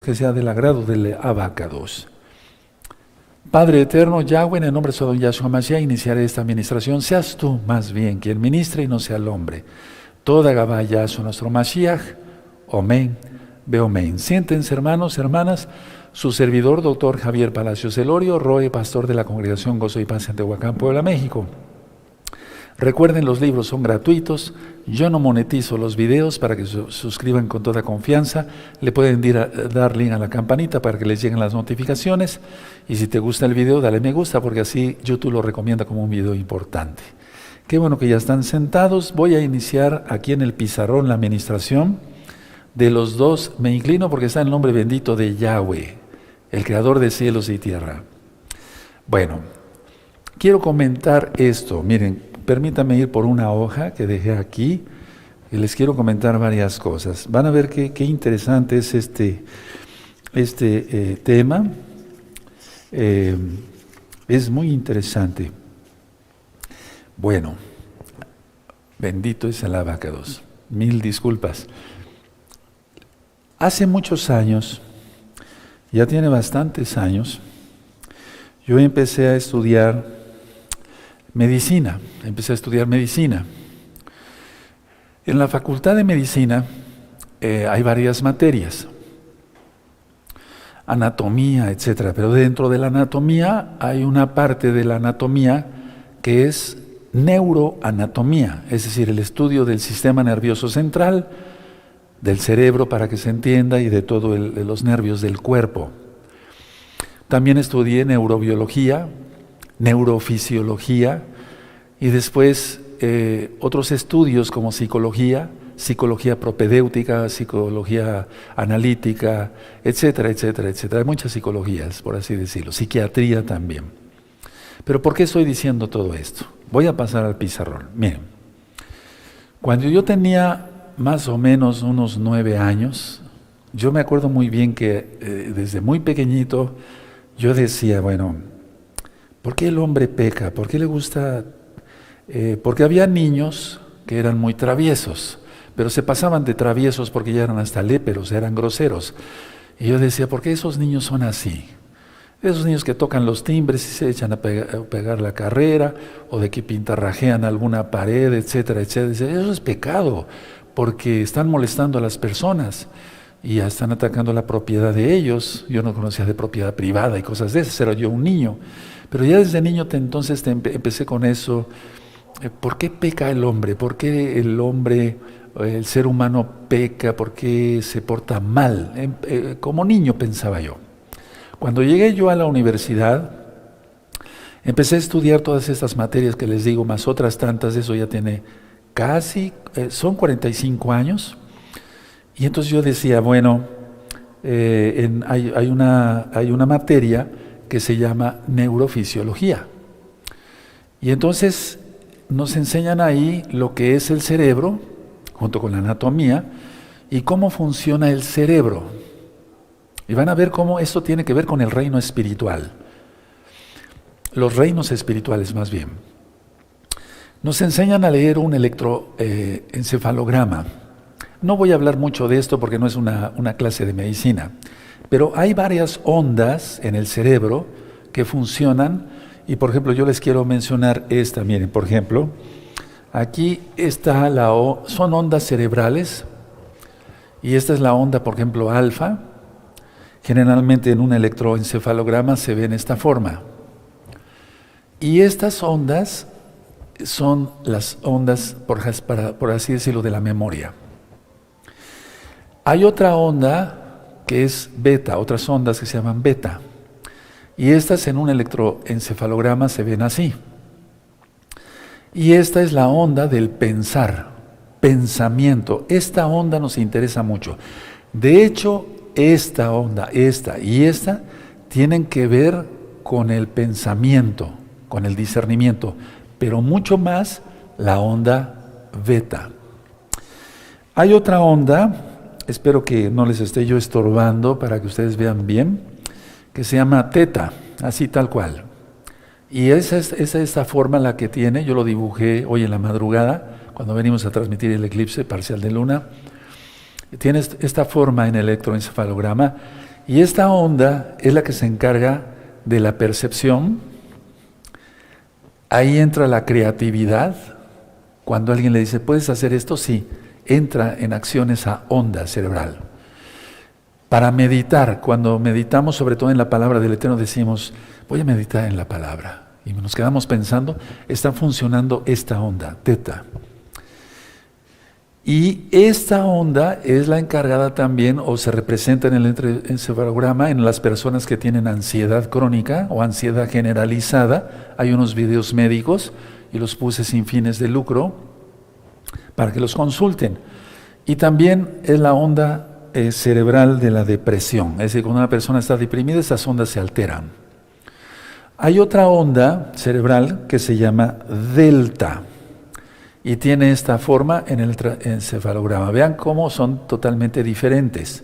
que sea del agrado del Abacados. Padre eterno, Yahweh, en el nombre de su don Yahshua Mashiach, iniciaré esta administración. Seas tú más bien quien ministre y no sea el hombre. Toda Gabá Yahshua nuestro Mashiach. Amén. Beomen. Siéntense, hermanos, hermanas. Su servidor, doctor Javier Palacios Elorio, Roe, pastor de la Congregación Gozo y Paz en Tehuacán, Puebla, México. Recuerden, los libros son gratuitos. Yo no monetizo los videos para que se suscriban con toda confianza. Le pueden dar link a la campanita para que les lleguen las notificaciones. Y si te gusta el video, dale me gusta, porque así YouTube lo recomienda como un video importante. Qué bueno que ya están sentados. Voy a iniciar aquí en el pizarrón la administración de los dos. Me inclino porque está el nombre bendito de Yahweh, el creador de cielos y tierra. Bueno, quiero comentar esto. Miren, permítanme ir por una hoja que dejé aquí y les quiero comentar varias cosas. Van a ver qué interesante es este tema. Es muy interesante. Bueno, bendito es el Abacados. Mil disculpas. Hace muchos años, ya tiene bastantes años, yo empecé a estudiar medicina. En la Facultad de Medicina hay varias materias, anatomía, etcétera, pero dentro de la anatomía hay una parte de la anatomía que es neuroanatomía, es decir, el estudio del sistema nervioso central, del cerebro, para que se entienda, y de todos los nervios del cuerpo. También estudié neurobiología, neurofisiología, y después otros estudios como psicología propedéutica, psicología analítica, etcétera, etcétera, etcétera. Hay muchas psicologías, por así decirlo, psiquiatría también. Pero ¿por qué estoy diciendo todo esto? Voy a pasar al pizarrón. Miren, cuando yo tenía más o menos unos 9 años, yo me acuerdo muy bien que desde muy pequeñito yo decía, bueno, ¿por qué el hombre peca? ¿Por qué le gusta? Porque había niños que eran muy traviesos, pero se pasaban de traviesos porque ya eran hasta léperos, eran groseros. Y yo decía, ¿por qué esos niños son así? Esos niños que tocan los timbres y se echan a pegar la carrera, o de que pintarrajean alguna pared, etcétera, etcétera. Eso es pecado, porque están molestando a las personas y ya están atacando la propiedad de ellos. Yo no conocía de propiedad privada y cosas de esas, era yo un niño. Pero ya desde niño empecé con eso. ¿Por qué peca el hombre? ¿Por qué el hombre, el ser humano peca? ¿Por qué se porta mal? Como niño pensaba yo. Cuando llegué yo a la universidad, empecé a estudiar todas estas materias que les digo, más otras tantas. Eso ya tiene casi, son 45 años. Y entonces yo decía, bueno, hay una materia que se llama neurofisiología. Y entonces nos enseñan ahí lo que es el cerebro, junto con la anatomía, y cómo funciona el cerebro. Y van a ver cómo esto tiene que ver con el reino espiritual. Los reinos espirituales, más bien. Nos enseñan a leer un electroencefalograma. No voy a hablar mucho de esto porque no es una clase de medicina, pero hay varias ondas en el cerebro que funcionan, y por ejemplo yo les quiero mencionar esta. Miren, por ejemplo, aquí está son ondas cerebrales, y esta es la onda, por ejemplo, alfa. Generalmente en un electroencefalograma se ve en esta forma. Y estas ondas son las ondas, por así decirlo, de la memoria. Hay otra onda que es beta, otras ondas que se llaman beta. Y estas en un electroencefalograma se ven así. Y esta es la onda del pensar, pensamiento. Esta onda nos interesa mucho. De hecho, esta onda, esta y esta, tienen que ver con el pensamiento, con el discernimiento, pero mucho más la onda beta. Hay otra onda, espero que no les esté yo estorbando para que ustedes vean bien, que se llama teta, así tal cual. Y esa es esta forma la que tiene. Yo lo dibujé hoy en la madrugada, cuando venimos a transmitir el eclipse parcial de luna. Tiene esta forma en el electroencefalograma, Y esta onda es la que se encarga de la percepción. Ahí entra la creatividad. Cuando alguien le dice, ¿puedes hacer esto? Sí, entra en acción esa onda cerebral. Para meditar, cuando meditamos sobre todo en la palabra del Eterno, decimos, voy a meditar en la palabra. Y nos quedamos pensando, está funcionando esta onda, teta. Y esta onda es la encargada también, o se representa en el encefalograma, en las personas que tienen ansiedad crónica o ansiedad generalizada. Hay unos videos médicos y los puse sin fines de lucro para que los consulten. Y también es la onda cerebral de la depresión. Es decir, cuando una persona está deprimida, esas ondas se alteran. Hay otra onda cerebral que se llama delta. Y tiene esta forma en el encefalograma. Vean cómo son totalmente diferentes.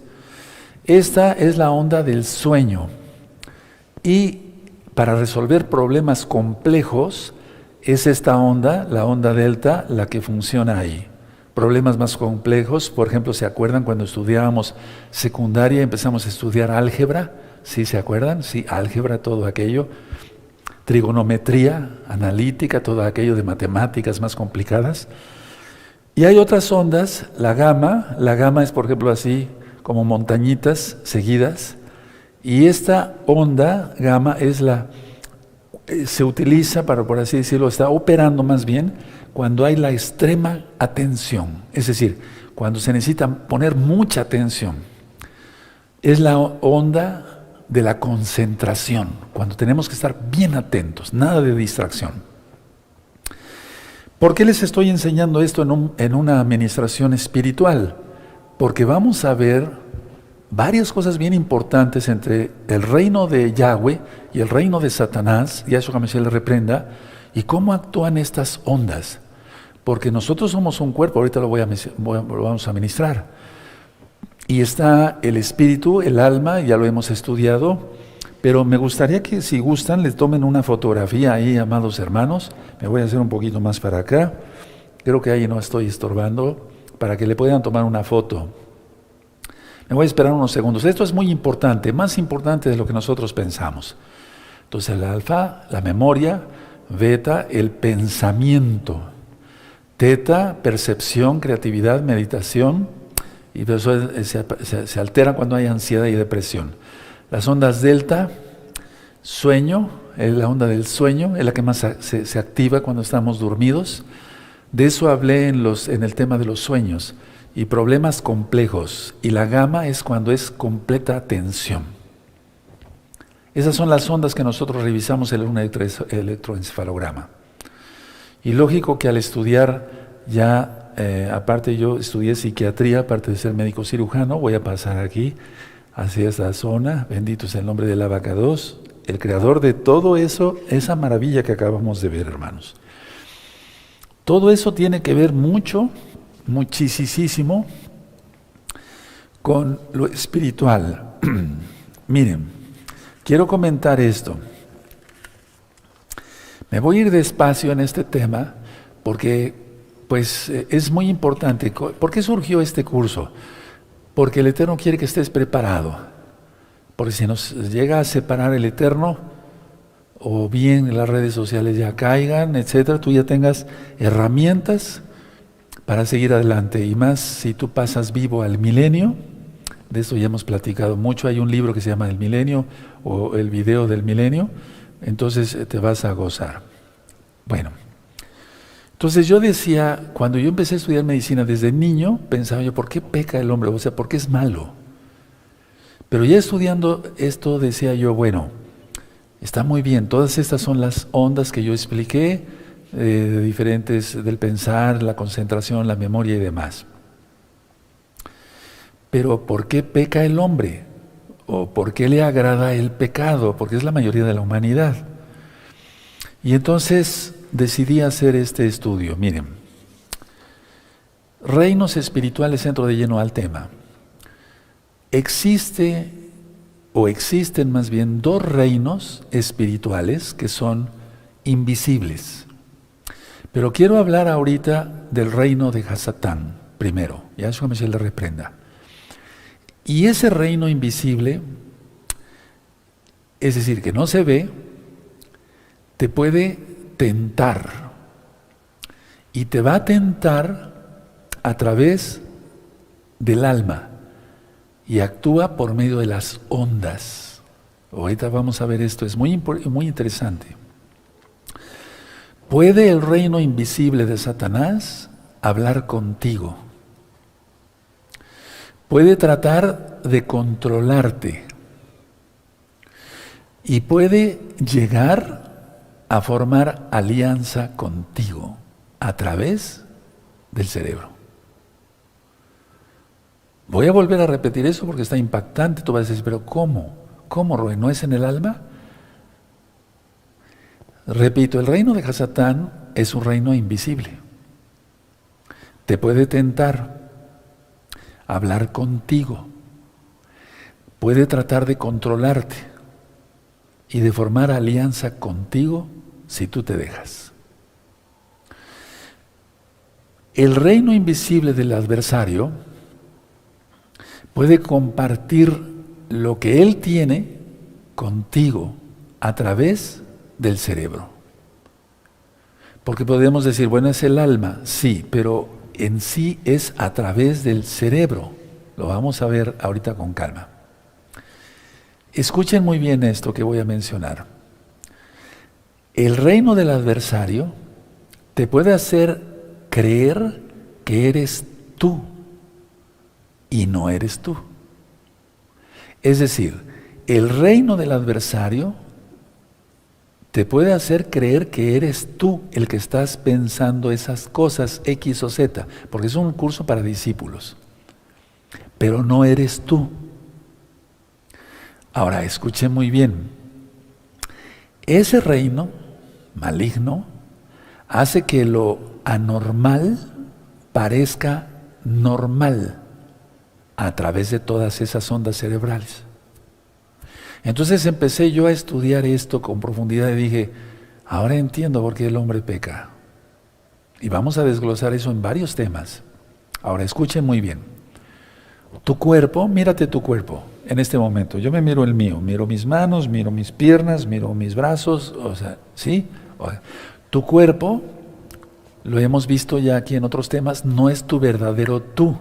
Esta es la onda del sueño. Y para resolver problemas complejos, es esta onda, la onda delta, la que funciona ahí. Problemas más complejos, por ejemplo, ¿se acuerdan cuando estudiábamos secundaria, empezamos a estudiar álgebra? ¿Sí se acuerdan? Sí, álgebra, todo aquello. Trigonometría, analítica, todo aquello de matemáticas más complicadas. Y hay otras ondas, la gama es por ejemplo así como montañitas seguidas, y esta onda gamma es se utiliza para, por así decirlo, está operando más bien cuando hay la extrema atención, es decir, cuando se necesita poner mucha atención. Es la onda de la concentración, cuando tenemos que estar bien atentos, nada de distracción. ¿Por qué les estoy enseñando esto en una administración espiritual? Porque vamos a ver varias cosas bien importantes entre el reino de Yahweh y el reino de Satanás, Yahshua HaMashiach le reprenda, y cómo actúan estas ondas. Porque nosotros somos un cuerpo, ahorita lo vamos a ministrar. Y está el espíritu, el alma, ya lo hemos estudiado, pero me gustaría que si gustan les tomen una fotografía ahí, amados hermanos. Me voy a hacer un poquito más para acá, creo que ahí no estoy estorbando, para que le puedan tomar una foto. Me voy a esperar unos segundos. Esto es muy importante, más importante de lo que nosotros pensamos. Entonces el alfa, la memoria, beta, el pensamiento, teta, percepción, creatividad, meditación. Y eso se altera cuando hay ansiedad y depresión. Las ondas delta, sueño, la onda del sueño, es la que más se activa cuando estamos dormidos. De eso hablé en el tema de los sueños y problemas complejos. Y la gamma es cuando es completa atención. Esas son las ondas que nosotros revisamos en un electroencefalograma. Y lógico que al estudiar ya... aparte yo estudié psiquiatría, aparte de ser médico cirujano, voy a pasar aquí, hacia esta zona, bendito sea el nombre del Abacados, el creador de todo eso, esa maravilla que acabamos de ver, hermanos. Todo eso tiene que ver muchísimo, con lo espiritual. Miren, quiero comentar esto. Me voy a ir despacio en este tema, porque pues es muy importante. ¿Por qué surgió este curso? Porque el Eterno quiere que estés preparado. Porque si nos llega a separar el Eterno, o bien las redes sociales ya caigan, etcétera, tú ya tengas herramientas para seguir adelante. Y más si tú pasas vivo al milenio, de eso ya hemos platicado mucho. Hay un libro que se llama El Milenio, o el video del milenio, entonces te vas a gozar. Bueno. Entonces yo decía, cuando yo empecé a estudiar medicina desde niño, pensaba yo, ¿por qué peca el hombre? O sea, ¿por qué es malo? Pero ya estudiando esto decía yo, bueno, está muy bien, todas estas son las ondas que yo expliqué, de diferentes, del pensar, la concentración, la memoria y demás. Pero ¿por qué peca el hombre? ¿O por qué le agrada el pecado? Porque es la mayoría de la humanidad. Y entonces decidí hacer este estudio. Miren, reinos espirituales, entro de lleno al tema. Existen más bien dos reinos espirituales que son invisibles. Pero quiero hablar ahorita del reino de Hasatán primero. Yahshua HaMashiach le reprenda. Y ese reino invisible es decir, que no se ve, te puede tentar. Y te va a tentar a través del alma y actúa por medio de las ondas. Ahorita vamos a ver esto, es muy interesante. ¿Puede el reino invisible de Satanás hablar contigo? Puede tratar de controlarte y puede llegar a formar alianza contigo a través del cerebro. Voy a volver a repetir eso porque está impactante. Tú vas a decir, pero ¿cómo? ¿Cómo, Roy? ¿No es en el alma? Repito, el reino de Satán es un reino invisible. Te puede tentar, hablar contigo, puede tratar de controlarte y de formar alianza contigo si tú te dejas. El reino invisible del adversario puede compartir lo que él tiene contigo a través del cerebro. Porque podemos decir, bueno, es el alma, sí, pero en sí es a través del cerebro. Lo vamos a ver ahorita con calma. Escuchen muy bien esto que voy a mencionar. El reino del adversario te puede hacer creer que eres tú y no eres tú. Es decir, el reino del adversario te puede hacer creer que eres tú el que estás pensando esas cosas X o Z, porque es un curso para discípulos, pero no eres tú. Ahora, escuchen muy bien. Ese reino maligno hace que lo anormal parezca normal a través de todas esas ondas cerebrales. Entonces empecé yo a estudiar esto con profundidad y dije, ahora entiendo por qué el hombre peca. Y vamos a desglosar eso en varios temas. Ahora escuchen muy bien. Tu cuerpo, mírate tu cuerpo en este momento. Yo me miro el mío, miro mis manos, miro mis piernas, miro mis brazos, o sea, ¿sí? Tu cuerpo, lo hemos visto ya aquí en otros temas, no es tu verdadero tú.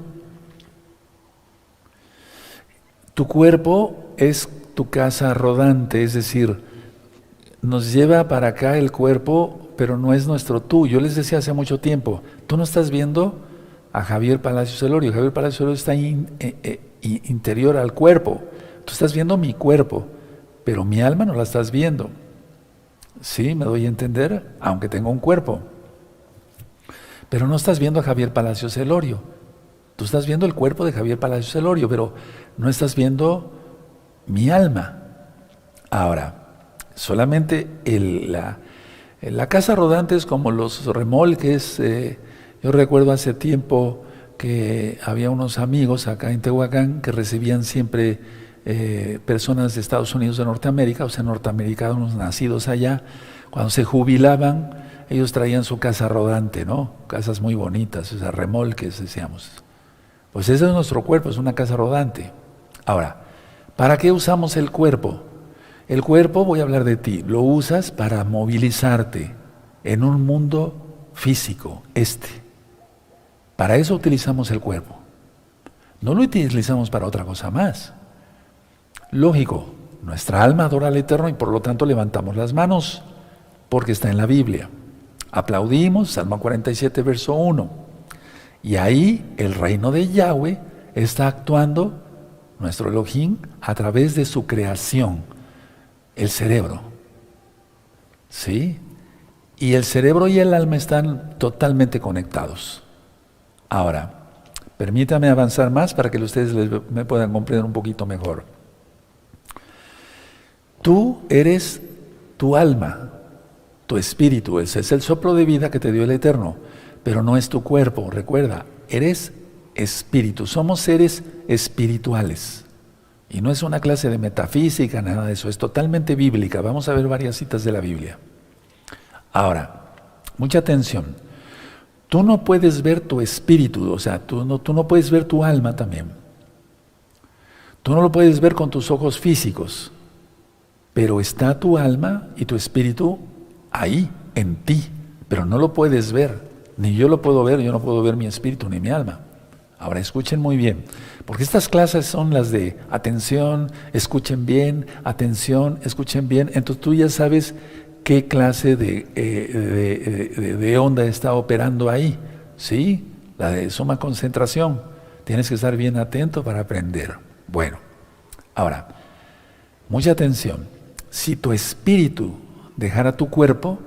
Tu cuerpo es tu casa rodante, es decir, nos lleva para acá el cuerpo, pero no es nuestro tú. Yo les decía hace mucho tiempo, tú no estás viendo a Javier Palacios Elorio. Javier Palacios Elorio está interior al cuerpo. Tú estás viendo mi cuerpo, pero mi alma no la estás viendo. ¿Sí? ¿Me doy a entender? Aunque tengo un cuerpo. Pero no estás viendo a Javier Palacios Elorio. Tú estás viendo el cuerpo de Javier Palacios Elorio, pero no estás viendo mi alma. Ahora, solamente la casa rodante es como los remolques. Yo recuerdo hace tiempo que había unos amigos acá en Tehuacán que recibían siempre personas de Estados Unidos de Norteamérica, o sea, norteamericanos nacidos allá. Cuando se jubilaban, ellos traían su casa rodante, ¿no? Casas muy bonitas, o sea, remolques, decíamos. Pues ese es nuestro cuerpo, es una casa rodante. Ahora, ¿para qué usamos el cuerpo? El cuerpo, voy a hablar de ti, lo usas para movilizarte en un mundo físico, Para eso utilizamos el cuerpo. No lo utilizamos para otra cosa más. Lógico, nuestra alma adora al Eterno y por lo tanto levantamos las manos, porque está en la Biblia. Aplaudimos, Salmo 47, verso 1. Y ahí el reino de Yahweh está actuando, nuestro Elohim, a través de su creación, el cerebro. ¿Sí? Y el cerebro y el alma están totalmente conectados. Ahora, permítame avanzar más para que ustedes me puedan comprender un poquito mejor. Tú eres tu alma, tu espíritu, ese es el soplo de vida que te dio el Eterno, pero no es tu cuerpo, recuerda, eres espíritu, somos seres espirituales. Y no es una clase de metafísica, nada de eso, es totalmente bíblica. Vamos a ver varias citas de la Biblia. Ahora, mucha atención. Tú no puedes ver tu espíritu, o sea, tú no puedes ver tu alma también. Tú no lo puedes ver con tus ojos físicos. pero está tu alma y tu espíritu ahí, en ti, pero no lo puedes ver, ni yo lo puedo ver, yo no puedo ver mi espíritu ni mi alma. Ahora escuchen muy bien, porque estas clases son las de atención, escuchen bien, atención, escuchen bien, entonces tú ya sabes qué clase de onda está operando ahí, ¿sí? La de suma concentración, tienes que estar bien atento para aprender. Bueno, ahora, mucha atención, si tu espíritu dejara tu cuerpo,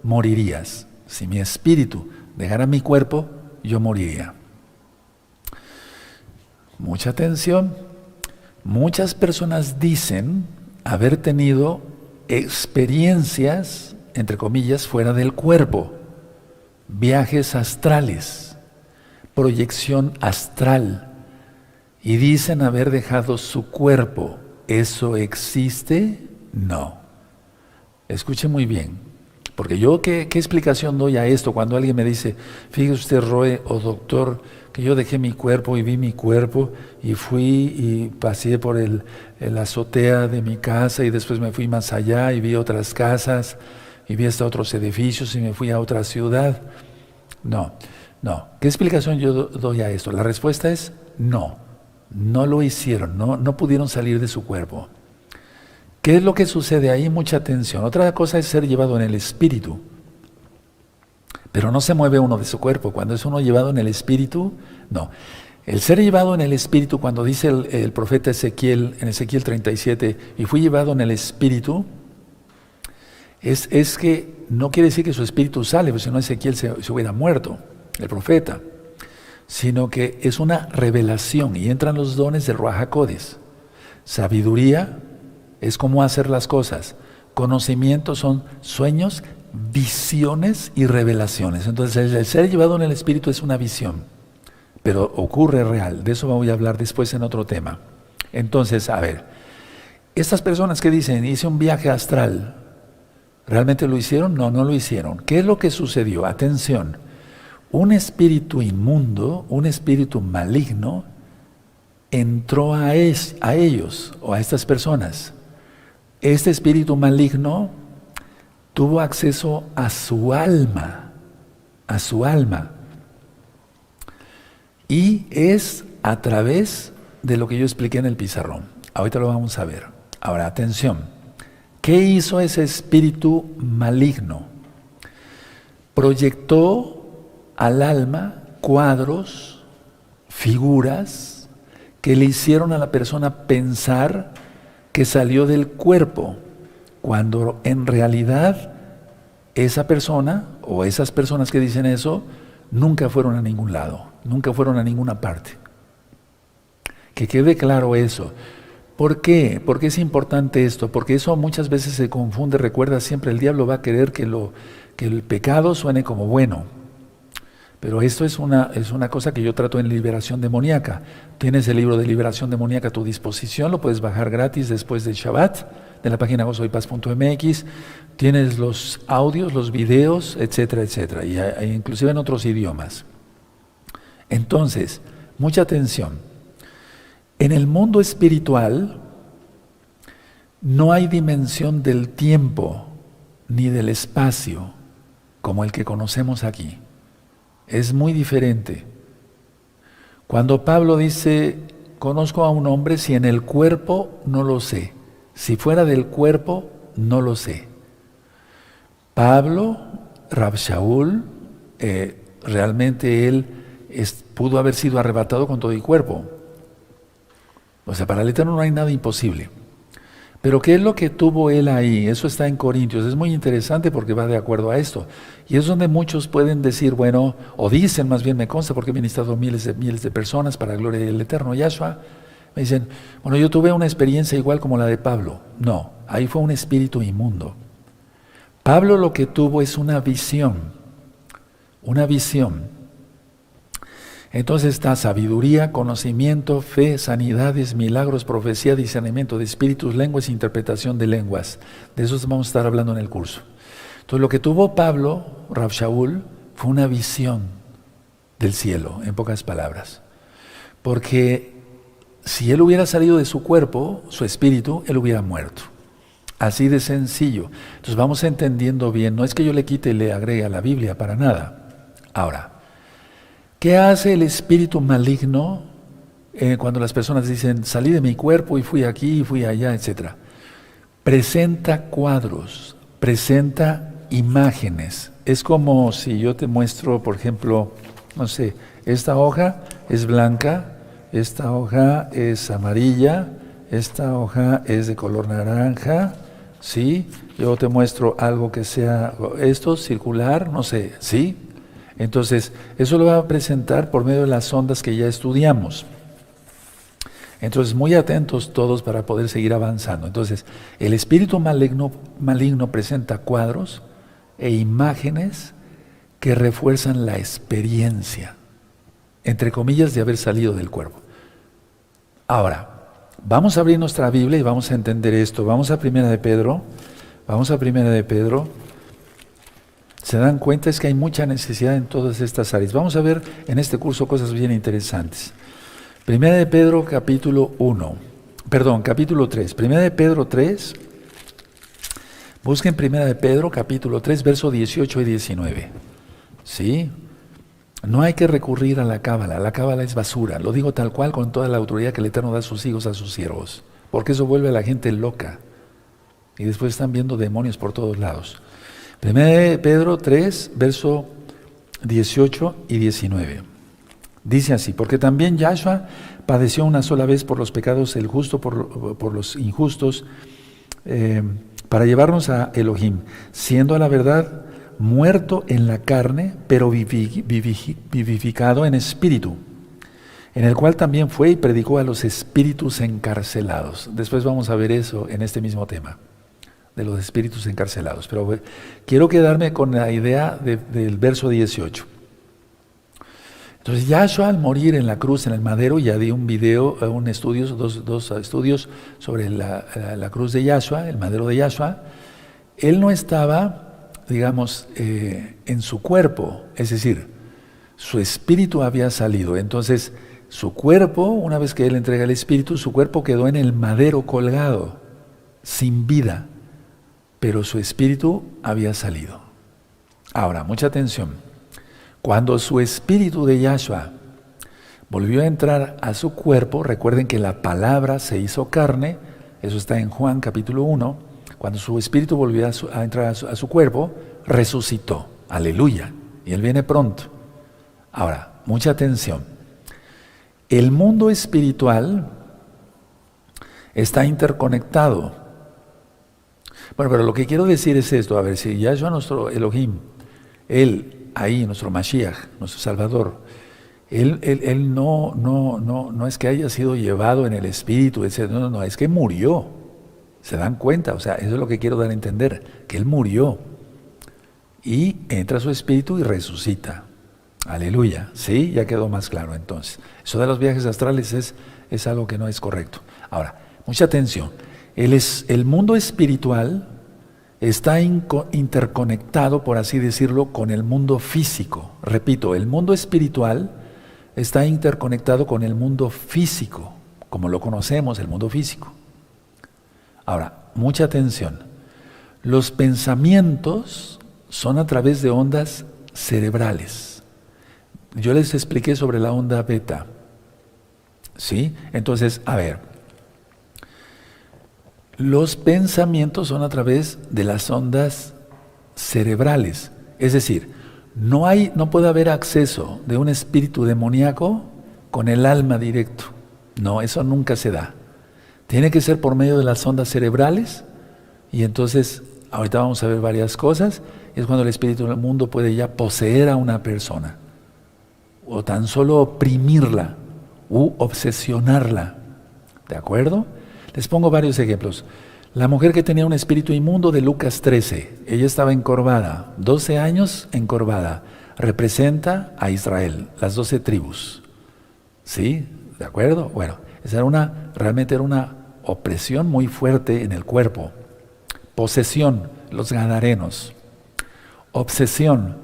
morirías. Si mi espíritu dejara mi cuerpo, yo moriría. Mucha atención. Muchas personas dicen haber tenido experiencias, entre comillas, fuera del cuerpo, viajes astrales, proyección astral, y dicen haber dejado su cuerpo. ¿Eso existe? No. Escuche muy bien, porque yo, ¿qué explicación doy a esto cuando alguien me dice, fíjese usted, Roe o doctor, que yo dejé mi cuerpo y vi mi cuerpo y fui y pasé por la azotea de mi casa y después me fui más allá y vi otras casas y vi hasta otros edificios y me fui a otra ciudad? No, no. ¿Qué explicación yo doy a esto? La respuesta es no. No lo hicieron, no pudieron salir de su cuerpo. ¿Qué es lo que sucede ahí? Mucha atención. Otra cosa es ser llevado en el espíritu. Pero no se mueve uno de su cuerpo. Cuando es uno llevado en el espíritu, no. El ser llevado en el espíritu, cuando dice el profeta Ezequiel, en Ezequiel 37, y fui llevado en el espíritu, es que no quiere decir que su espíritu sale, porque si no Ezequiel se hubiera muerto, el profeta, sino que es una revelación y entran los dones del Ruach HaKodesh. Sabiduría es cómo hacer las cosas. Conocimiento son sueños, visiones y revelaciones. Entonces el ser llevado en el espíritu es una visión, pero ocurre real. De eso voy a hablar después en otro tema. Entonces, a ver, estas personas que dicen, hice un viaje astral, ¿realmente lo hicieron? No, no lo hicieron. ¿Qué es lo que sucedió? Atención, un espíritu inmundo, un espíritu maligno, entró a ellos o a estas personas. Este espíritu maligno tuvo acceso a su alma, y es a través de lo que yo expliqué en el pizarrón. Ahorita lo vamos a ver. Ahora, atención, ¿qué hizo ese espíritu maligno? Proyectó al alma cuadros, figuras, que le hicieron a la persona pensar que salió del cuerpo, cuando en realidad esa persona o esas personas que dicen eso nunca fueron a ningún lado, nunca fueron a ninguna parte. Que quede claro eso. ¿Por qué? ¿Por qué es importante esto? Porque eso muchas veces se confunde. Recuerda, siempre el diablo va a querer que el pecado suene como bueno. Pero esto es una cosa que yo trato en liberación demoníaca. Tienes el libro de liberación demoníaca a tu disposición, lo puedes bajar gratis después del Shabbat, de la página gozoypaz.mx. Tienes los audios, los videos, etcétera, etcétera, y inclusive en otros idiomas. Entonces, mucha atención. En el mundo espiritual no hay dimensión del tiempo ni del espacio como el que conocemos aquí. Es muy diferente. Cuando Pablo dice, conozco a un hombre, si en el cuerpo no lo sé, si fuera del cuerpo no lo sé. Pablo, Rab Shaul, realmente él pudo haber sido arrebatado con todo el cuerpo. O sea, para el Eterno no hay nada imposible. Pero ¿qué es lo que tuvo él ahí? Eso está en Corintios. Es muy interesante porque va de acuerdo a esto. Y es donde muchos pueden decir, bueno, o dicen, más bien me consta, porque he ministrado miles de personas para la gloria del Eterno Yahshua. Me dicen, bueno, yo tuve una experiencia igual como la de Pablo. No, ahí fue un espíritu inmundo. Pablo lo que tuvo es una visión. Una visión. Entonces está sabiduría, conocimiento, fe, sanidades, milagros, profecía, discernimiento de espíritus, lenguas e interpretación de lenguas. De eso vamos a estar hablando en el curso. Entonces lo que tuvo Pablo, Rab Shaul, fue una visión del cielo, en pocas palabras. Porque si él hubiera salido de su cuerpo, su espíritu, él hubiera muerto. Así de sencillo. Entonces vamos entendiendo bien. No es que yo le quite y le agregue a la Biblia, para nada. Ahora, ¿qué hace el espíritu maligno cuando las personas dicen, salí de mi cuerpo y fui aquí y fui allá, etcétera? Presenta cuadros, presenta imágenes. Es como si yo te muestro, por ejemplo, no sé, esta hoja es blanca, esta hoja es amarilla, esta hoja es de color naranja, ¿sí? Yo te muestro algo que sea esto, circular, no sé, ¿sí? Entonces, eso lo va a presentar por medio de las ondas que ya estudiamos. Entonces, muy atentos todos para poder seguir avanzando. Entonces, el espíritu maligno presenta cuadros e imágenes que refuerzan la experiencia, entre comillas, de haber salido del cuerpo. Ahora, vamos a abrir nuestra Biblia y vamos a entender esto. Vamos a Primera de Pedro. Se dan cuenta, es que hay mucha necesidad en todas estas áreas. Vamos a ver en este curso cosas bien interesantes. Primera de Pedro, capítulo 3. Primera de Pedro 3. Busquen Primera de Pedro, capítulo 3, versos 18 y 19. ¿Sí? No hay que recurrir a la cábala es basura. Lo digo tal cual con toda la autoridad que el Eterno da a sus hijos, a sus siervos. Porque eso vuelve a la gente loca. Y después están viendo demonios por todos lados. Primera de Pedro 3, verso 18 y 19. Dice así, porque también Yahshua padeció una sola vez por los pecados, el justo por los injustos, para llevarnos a Elohim, siendo a la verdad muerto en la carne, pero vivificado en espíritu, en el cual también fue y predicó a los espíritus encarcelados. Después vamos a ver eso en este mismo tema, de los espíritus encarcelados. Pero quiero quedarme con la idea del verso 18. Entonces Yahshua, al morir en la cruz, en el madero, ya di un video, dos estudios sobre la cruz de Yahshua, el madero de Yahshua. Él no estaba, digamos, en su cuerpo, es decir, su espíritu había salido. Entonces su cuerpo, una vez que él entrega el espíritu, su cuerpo quedó en el madero colgado, sin vida, pero su espíritu había salido. Ahora, mucha atención. Cuando su espíritu de Yahshua volvió a entrar a su cuerpo, recuerden que la palabra se hizo carne, eso está en Juan capítulo 1, cuando su espíritu volvió a entrar a su cuerpo, resucitó, aleluya, y Él viene pronto. Ahora, mucha atención, el mundo espiritual está interconectado. Bueno, pero lo que quiero decir es esto, a ver, si Yahshua nuestro Elohim, Él, ahí, nuestro Mashiach, nuestro Salvador, Él no es que haya sido llevado en el Espíritu, etc. No, es que murió. ¿Se dan cuenta? O sea, eso es lo que quiero dar a entender, que Él murió. Y entra su Espíritu y resucita. Aleluya. ¿Sí? Ya quedó más claro entonces. Eso de los viajes astrales es algo que no es correcto. Ahora, mucha atención. El mundo espiritual está interconectado, por así decirlo, con el mundo físico. Repito, el mundo espiritual está interconectado con el mundo físico, como lo conocemos, el mundo físico. Ahora, mucha atención. Los pensamientos son a través de ondas cerebrales. Yo les expliqué sobre la onda beta. ¿Sí? Entonces, a ver. Los pensamientos son a través de las ondas cerebrales. Es decir, no puede haber acceso de un espíritu demoníaco con el alma directo. No, eso nunca se da. Tiene que ser por medio de las ondas cerebrales. Y entonces, ahorita vamos a ver varias cosas. Es cuando el espíritu del mundo puede ya poseer a una persona. O tan solo oprimirla u obsesionarla. ¿De acuerdo? Les pongo varios ejemplos. La mujer que tenía un espíritu inmundo de Lucas 13, ella estaba encorvada, 12 años encorvada, representa a Israel, las 12 tribus. ¿Sí? ¿De acuerdo? Bueno, realmente era una opresión muy fuerte en el cuerpo. Posesión, los gadarenos. Obsesión,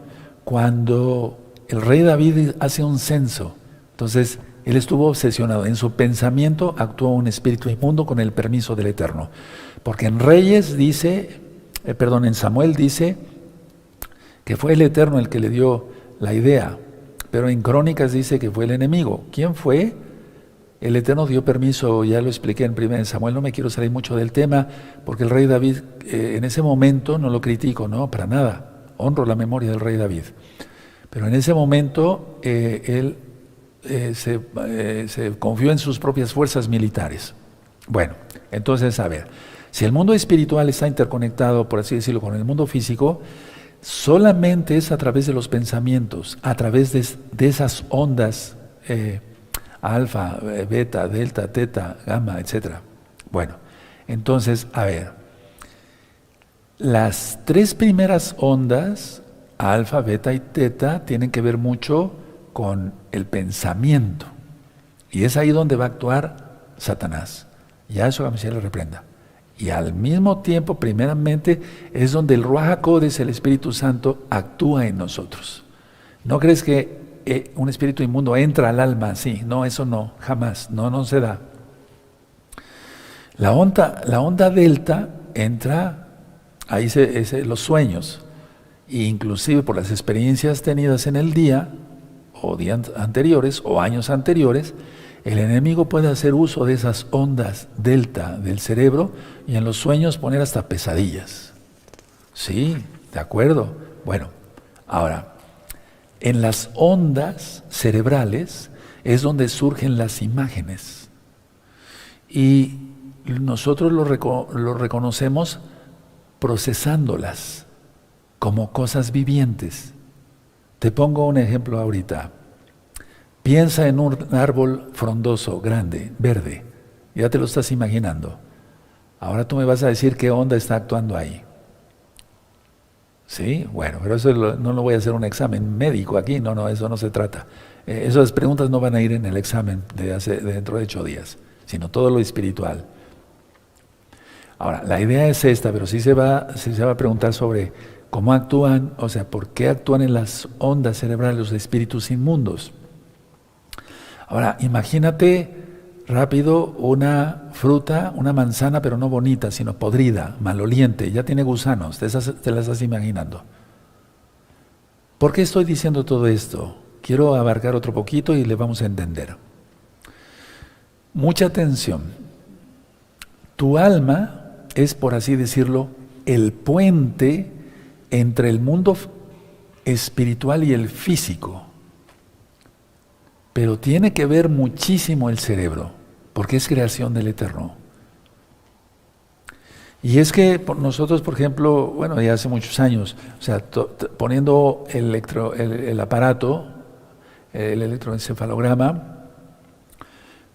cuando el rey David hace un censo, entonces él estuvo obsesionado. En su pensamiento actuó un espíritu inmundo con el permiso del Eterno. Porque en Reyes dice, en Samuel dice que fue el Eterno el que le dio la idea, pero en Crónicas dice que fue el enemigo. ¿Quién fue? El Eterno dio permiso, ya lo expliqué en 1 Samuel, no me quiero salir mucho del tema, porque el rey David, en ese momento, no lo critico, no, para nada, honro la memoria del rey David, pero en ese momento él se confió en sus propias fuerzas militares. Bueno, entonces, a ver, si el mundo espiritual está interconectado, por así decirlo, con el mundo físico, solamente es a través de los pensamientos, a través de esas ondas alfa, beta, delta, teta, gamma, etc. Bueno, entonces, a ver, las tres primeras ondas, alfa, beta y teta, tienen que ver mucho con el pensamiento. Y es ahí donde va a actuar Satanás. Ya eso Mashiach le reprenda. Y al mismo tiempo, primeramente, es donde el Ruach HaKodesh, el Espíritu Santo, actúa en nosotros. ¿No crees que un espíritu inmundo entra al alma así? No, eso no, jamás, no se da. La onda delta entra, ahí los sueños, e inclusive por las experiencias tenidas en el día, o días anteriores, o años anteriores, el enemigo puede hacer uso de esas ondas delta del cerebro y en los sueños poner hasta pesadillas. Sí, de acuerdo. Bueno, ahora, en las ondas cerebrales es donde surgen las imágenes. Y nosotros lo reconocemos procesándolas como cosas vivientes. Te pongo un ejemplo ahorita. Piensa en un árbol frondoso, grande, verde. Ya te lo estás imaginando. Ahora tú me vas a decir qué onda está actuando ahí. ¿Sí? Bueno, pero eso no lo voy a hacer un examen médico aquí. No, eso no se trata. Esas preguntas no van a ir en el examen de dentro de 8 días, sino todo lo espiritual. Ahora, la idea es esta, pero sí se va a preguntar sobre cómo actúan, o sea, por qué actúan en las ondas cerebrales los espíritus inmundos. Ahora, imagínate rápido una fruta, una manzana, pero no bonita, sino podrida, maloliente, ya tiene gusanos, te la estás imaginando. ¿Por qué estoy diciendo todo esto? Quiero abarcar otro poquito y le vamos a entender. Mucha atención. Tu alma es, por así decirlo, el puente entre el mundo espiritual y el físico. Pero tiene que ver muchísimo el cerebro, porque es creación del Eterno. Y es que nosotros, por ejemplo, bueno, ya hace muchos años, o sea, poniendo el aparato, el electroencefalograma,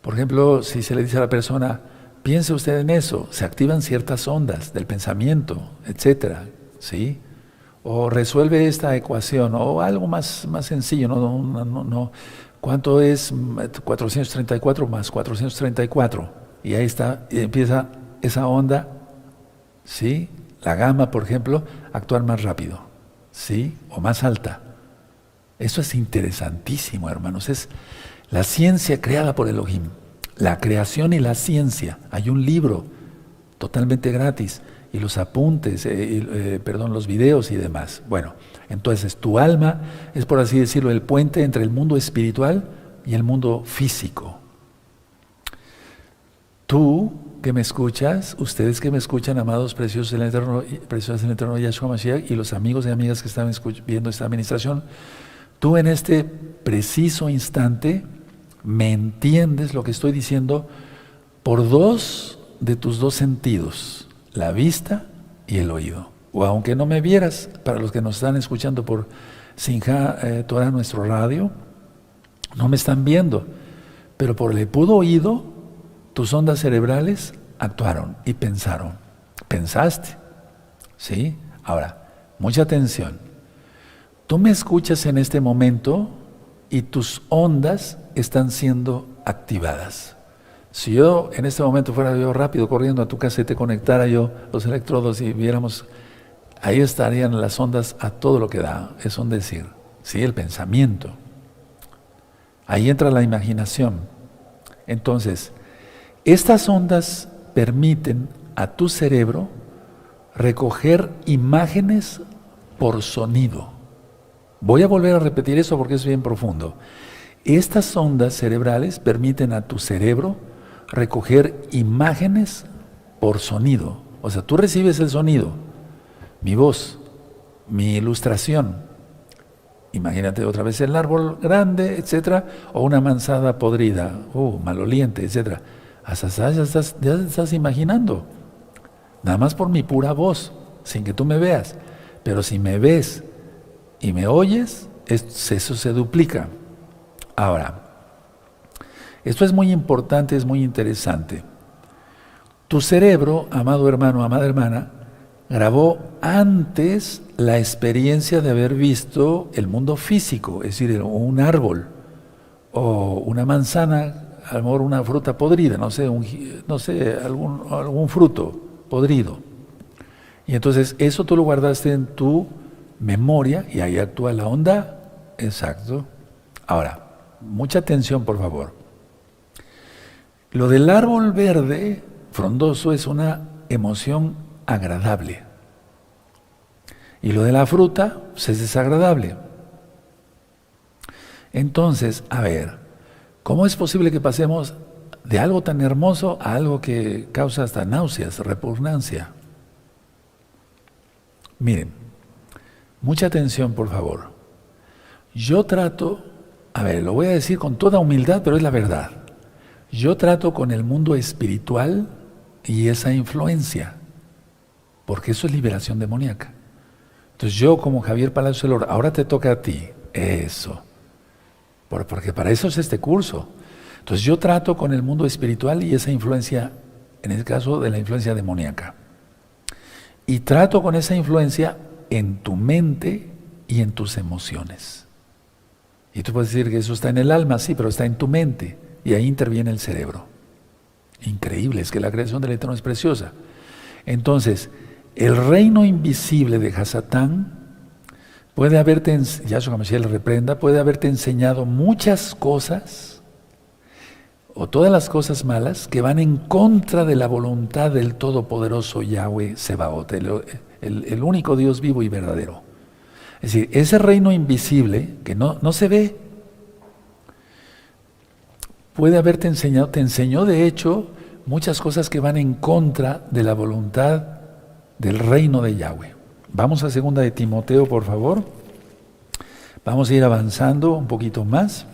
por ejemplo, si se le dice a la persona, piense usted en eso, se activan ciertas ondas del pensamiento, etcétera, ¿sí? O resuelve esta ecuación, o algo más sencillo, no. ¿Cuánto es 434 más 434? Y ahí está, y empieza esa onda, ¿sí? La gamma, por ejemplo, a actuar más rápido, ¿sí? O más alta. Eso es interesantísimo, hermanos. Es la ciencia creada por Elohim. La creación y la ciencia. Hay un libro totalmente gratis. Y los apuntes, los videos y demás. Bueno, entonces tu alma es, por así decirlo, el puente entre el mundo espiritual y el mundo físico. Tú que me escuchas, ustedes que me escuchan, amados preciosos del Eterno Yahshua Mashiach, y los amigos y amigas que están viendo esta administración, tú en este preciso instante me entiendes lo que estoy diciendo por dos de tus dos sentidos. La vista y el oído. O aunque no me vieras, para los que nos están escuchando por Simchat Torah, nuestro radio, no me están viendo, pero por el puro oído, tus ondas cerebrales actuaron y pensaron. Pensaste, ¿sí? Ahora, mucha atención. Tú me escuchas en este momento y tus ondas están siendo activadas. Si yo en este momento fuera yo rápido corriendo a tu casa y te conectara yo los electrodos y viéramos, ahí estarían las ondas a todo lo que da, es un decir, ¿sí? El pensamiento. Ahí entra la imaginación. Entonces, estas ondas permiten a tu cerebro recoger imágenes por sonido. Voy a volver a repetir eso porque es bien profundo. Estas ondas cerebrales permiten a tu cerebro recoger imágenes por sonido. O sea, tú recibes el sonido, mi voz, mi ilustración. Imagínate otra vez el árbol grande, etcétera, o una manzana podrida, maloliente, etcétera. Ya estás imaginando. Nada más por mi pura voz, sin que tú me veas. Pero si me ves y me oyes, eso se duplica. Ahora, esto es muy importante, es muy interesante. Tu cerebro, amado hermano, amada hermana, grabó antes la experiencia de haber visto el mundo físico, es decir, un árbol o una manzana, a lo mejor una fruta podrida, algún fruto podrido. Y entonces eso tú lo guardaste en tu memoria y ahí actúa la onda. Exacto. Ahora, mucha atención, por favor. Lo del árbol verde frondoso es una emoción agradable. Y lo de la fruta pues, es desagradable. Entonces, a ver, ¿cómo es posible que pasemos de algo tan hermoso a algo que causa hasta náuseas, repugnancia? Miren, mucha atención, por favor. Yo trato, a ver, lo voy a decir con toda humildad, pero es la verdad. Yo trato con el mundo espiritual y esa influencia, porque eso es liberación demoníaca. Entonces yo como Javier Palacio Lora, ahora te toca a ti, eso, porque para eso es este curso. Entonces yo trato con el mundo espiritual y esa influencia, en el caso de la influencia demoníaca. Y trato con esa influencia en tu mente y en tus emociones. Y tú puedes decir que eso está en el alma, sí, pero está en tu mente. Y ahí interviene el cerebro. Increíble, es que la creación del Eterno es preciosa. Entonces, el reino invisible de Hasatán puede haberte, Yahshua Mashiach le reprenda, puede haberte enseñado muchas cosas, o todas las cosas malas, que van en contra de la voluntad del Todopoderoso Yahweh Sebaot, el único Dios vivo y verdadero. Es decir, ese reino invisible, que no se ve, puede haberte enseñado, te enseñó de hecho muchas cosas que van en contra de la voluntad del reino de Yahweh. Vamos a 2 de Timoteo, por favor. Vamos a ir avanzando un poquito más.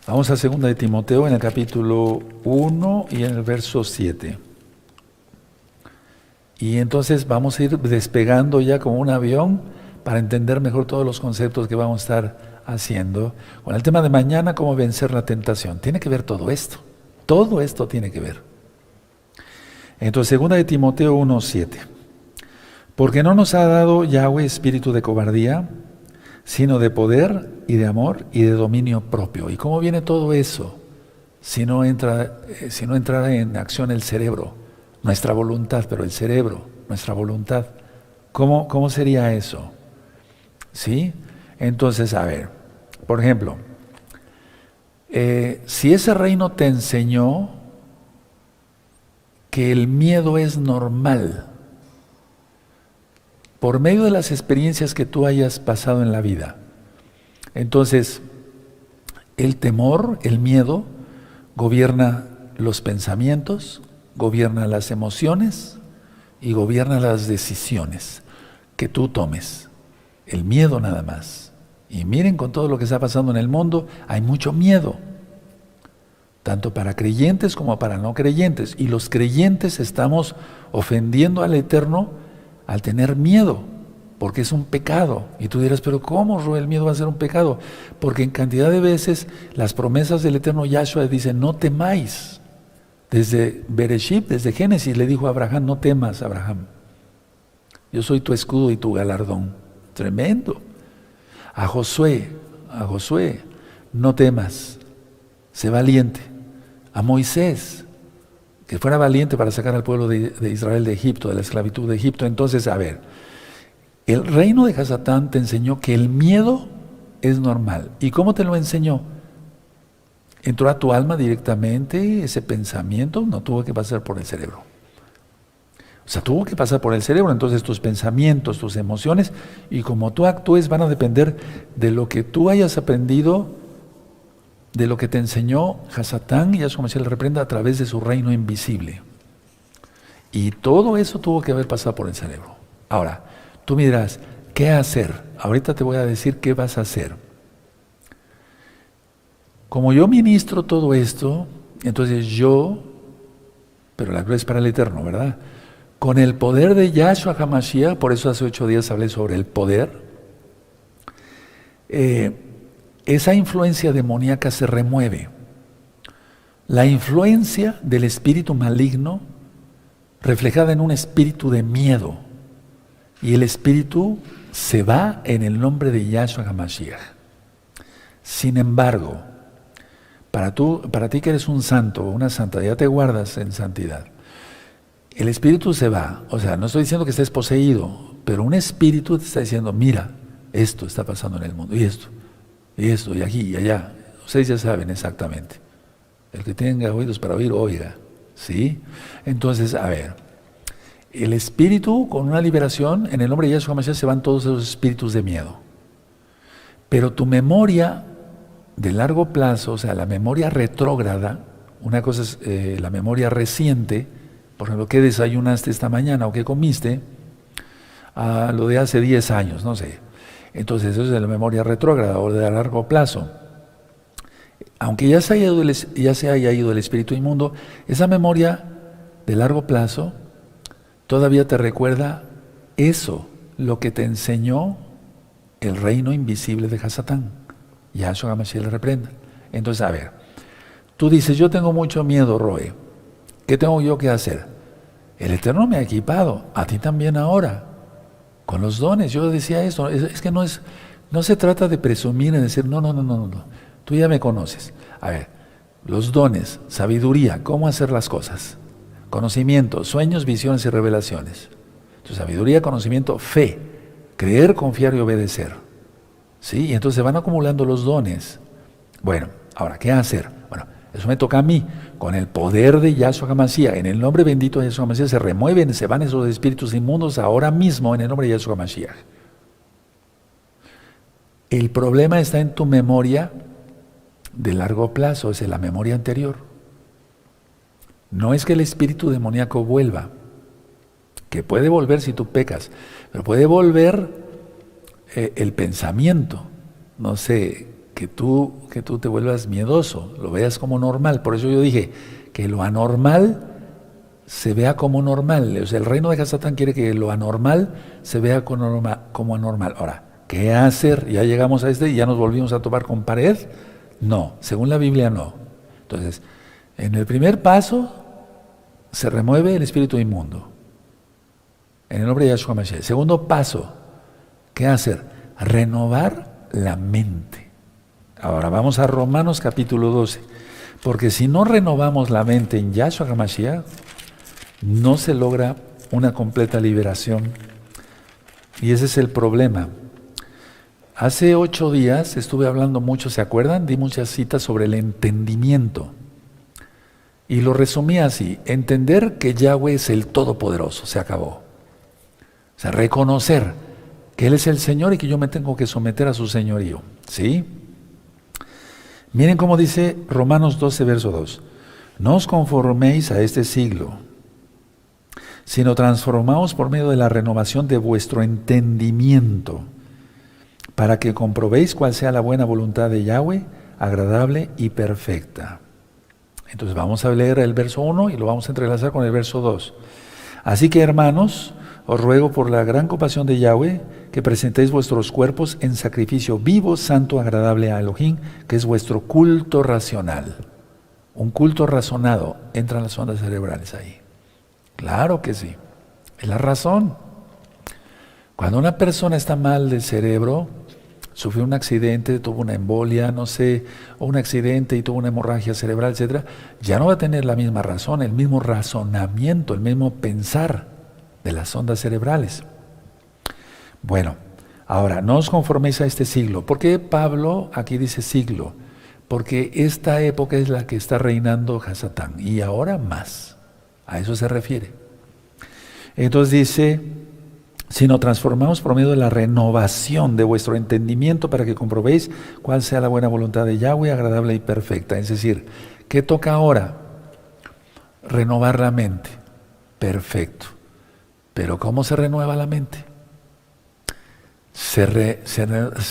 Vamos a 2 de Timoteo en el capítulo 1 y en el verso 7. Y entonces vamos a ir despegando ya como un avión para entender mejor todos los conceptos que vamos a estar haciendo. Con el tema de mañana, cómo vencer la tentación. Tiene que ver todo esto. Todo esto tiene que ver. Entonces, 2 de Timoteo 1:7. Porque no nos ha dado Yahweh espíritu de cobardía, sino de poder y de amor y de dominio propio. ¿Y cómo viene todo eso? Si no entrara en acción el cerebro, nuestra voluntad, pero el cerebro, nuestra voluntad. ¿Cómo sería eso? ¿Sí? Entonces, a ver, por ejemplo, si ese reino te enseñó que el miedo es normal, por medio de las experiencias que tú hayas pasado en la vida, entonces el temor, el miedo, gobierna los pensamientos, gobierna las emociones y gobierna las decisiones que tú tomes. El miedo nada más. Y miren, con todo lo que está pasando en el mundo, hay mucho miedo, tanto para creyentes como para no creyentes. Y los creyentes estamos ofendiendo al Eterno al tener miedo, porque es un pecado. Y tú dirás, pero ¿cómo, Ro, el miedo va a ser un pecado? Porque en cantidad de veces las promesas del Eterno Yahshua dicen, no temáis. Desde Bereshit, desde Génesis, le dijo a Abraham, no temas, Abraham. Yo soy tu escudo y tu galardón. Tremendo. A Josué, no temas, sé valiente. A Moisés, que fuera valiente para sacar al pueblo de Israel de Egipto, de la esclavitud de Egipto. Entonces, a ver, el reino de Hasatán te enseñó que el miedo es normal. ¿Y cómo te lo enseñó? Entró a tu alma directamente, ese pensamiento no tuvo que pasar por el cerebro. O sea, tuvo que pasar por el cerebro, entonces tus pensamientos, tus emociones, y como tú actúes van a depender de lo que tú hayas aprendido, de lo que te enseñó Hasatán, y Yahshua Mashiach le reprenda a través de su reino invisible. Y todo eso tuvo que haber pasado por el cerebro. Ahora, tú me dirás, ¿qué hacer? Ahorita te voy a decir qué vas a hacer. Como yo ministro todo esto, entonces yo, pero la gloria es para el Eterno, ¿verdad? Con el poder de Yahshua HaMashiach, por eso hace 8 días hablé sobre el poder, esa influencia demoníaca se remueve. La influencia del espíritu maligno reflejada en un espíritu de miedo, y el espíritu se va en el nombre de Yahshua HaMashiach. Sin embargo, para ti que eres un santo o una santa, ya te guardas en santidad, el espíritu se va. O sea, no estoy diciendo que estés poseído, pero un espíritu te está diciendo, mira, esto está pasando en el mundo, y esto, y aquí, y allá. Ustedes ya saben exactamente. El que tenga oídos para oír, oiga. ¿Sí? Entonces, a ver, el espíritu con una liberación, en el nombre de Yahshua HaMashiach se van todos esos espíritus de miedo. Pero tu memoria de largo plazo, o sea, la memoria retrógrada, una cosa es la memoria reciente, por ejemplo, ¿qué desayunaste esta mañana o qué comiste? Lo de hace 10 años, no sé. Entonces, eso es de la memoria retrógrada o de largo plazo. Aunque ya se haya ido el espíritu inmundo, esa memoria de largo plazo todavía te recuerda eso, lo que te enseñó el reino invisible de Hasatán. Yahshua HaMashiach le reprenda. Entonces, a ver, tú dices, yo tengo mucho miedo, Roe. ¿Qué tengo yo que hacer? El Eterno me ha equipado, a ti también ahora, con los dones. Yo decía eso, es que no se trata de presumir y decir, no. Tú ya me conoces. A ver, los dones, sabiduría, cómo hacer las cosas, conocimiento, sueños, visiones y revelaciones. Entonces, sabiduría, conocimiento, fe, creer, confiar y obedecer. ¿Sí? Y entonces se van acumulando los dones. Bueno, ahora, ¿qué hacer? Bueno, eso me toca a mí. Con el poder de Yahshua HaMashiach, en el nombre bendito de Yahshua HaMashiach, se remueven, se van esos espíritus inmundos ahora mismo en el nombre de Yahshua HaMashiach. El problema está en tu memoria de largo plazo, es en la memoria anterior. No es que el espíritu demoníaco vuelva, que puede volver si tú pecas, pero puede volver el pensamiento, no sé, que tú te vuelvas miedoso, lo veas como normal. Por eso yo dije que lo anormal se vea como normal. O sea, el reino de Hasatán quiere que lo anormal se vea como anormal. Ahora, ¿qué hacer? Ya llegamos a y ya nos volvimos a topar con pared. No, según la Biblia no. Entonces, en el primer paso se remueve el espíritu inmundo, en el nombre de Yahshua HaMashiach. Segundo paso, ¿qué hacer? Renovar la mente. Ahora vamos a Romanos capítulo 12, porque si no renovamos la mente en Yahshua HaMashiach, no se logra una completa liberación. Y ese es el problema. Hace 8 días estuve hablando mucho, ¿se acuerdan? Di muchas citas sobre el entendimiento. Y lo resumí así: entender que Yahweh es el Todopoderoso, se acabó. O sea, reconocer que Él es el Señor y que yo me tengo que someter a su señorío. ¿Sí? Miren cómo dice Romanos 12, verso 2. No os conforméis a este siglo, sino transformaos por medio de la renovación de vuestro entendimiento, para que comprobéis cuál sea la buena voluntad de Yahweh, agradable y perfecta. Entonces vamos a leer el verso 1 y lo vamos a entrelazar con el verso 2. Así que, hermanos, os ruego por la gran compasión de Yahweh que presentéis vuestros cuerpos en sacrificio vivo, santo, agradable a Elohim, que es vuestro culto racional. Un culto razonado. Entran las ondas cerebrales ahí. Claro que sí. Es la razón. Cuando una persona está mal del cerebro, sufrió un accidente, tuvo una embolia, no sé, o un accidente y tuvo una hemorragia cerebral, etcétera, ya no va a tener la misma razón, el mismo razonamiento, el mismo pensar de las ondas cerebrales. Bueno, ahora, no os conforméis a este siglo. ¿Por qué Pablo aquí dice siglo? Porque esta época es la que está reinando Hasatán, y ahora más. A eso se refiere. Entonces dice, sino transformamos por medio de la renovación de vuestro entendimiento para que comprobéis cuál sea la buena voluntad de Yahweh, agradable y perfecta. Es decir, ¿qué toca ahora? Renovar la mente. Perfecto. Pero ¿cómo se renueva la mente? Se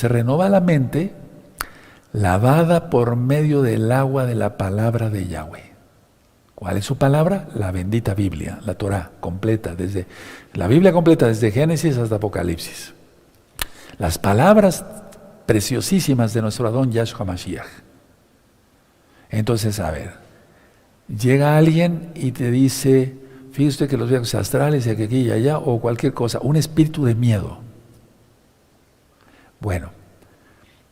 renueva la mente lavada por medio del agua de la palabra de Yahweh. ¿Cuál es su palabra? La bendita Biblia, la Torah completa, la Biblia completa desde Génesis hasta Apocalipsis. Las palabras preciosísimas de nuestro Adón Yahshua Mashiach. Entonces, a ver, llega alguien y te dice, fíjese que los viajes astrales y aquí y allá, o cualquier cosa, un espíritu de miedo. Bueno,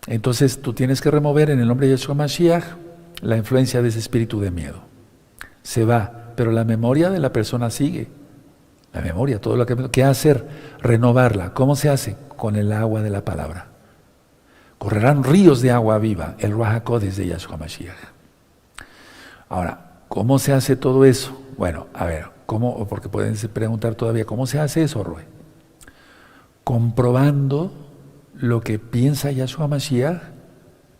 entonces tú tienes que remover en el nombre de Yahshua Mashiach la influencia de ese espíritu de miedo. Se va, pero la memoria de la persona sigue. La memoria, todo lo que hacer, renovarla. ¿Cómo se hace? Con el agua de la palabra. Correrán ríos de agua viva, el Ruach HaKodesh de Yahshua Mashiach. Ahora, ¿cómo se hace todo eso? Bueno, a ver, ¿cómo? Porque pueden preguntar todavía, ¿cómo se hace eso, Roy? Comprobando lo que piensa Yahshua Mashiach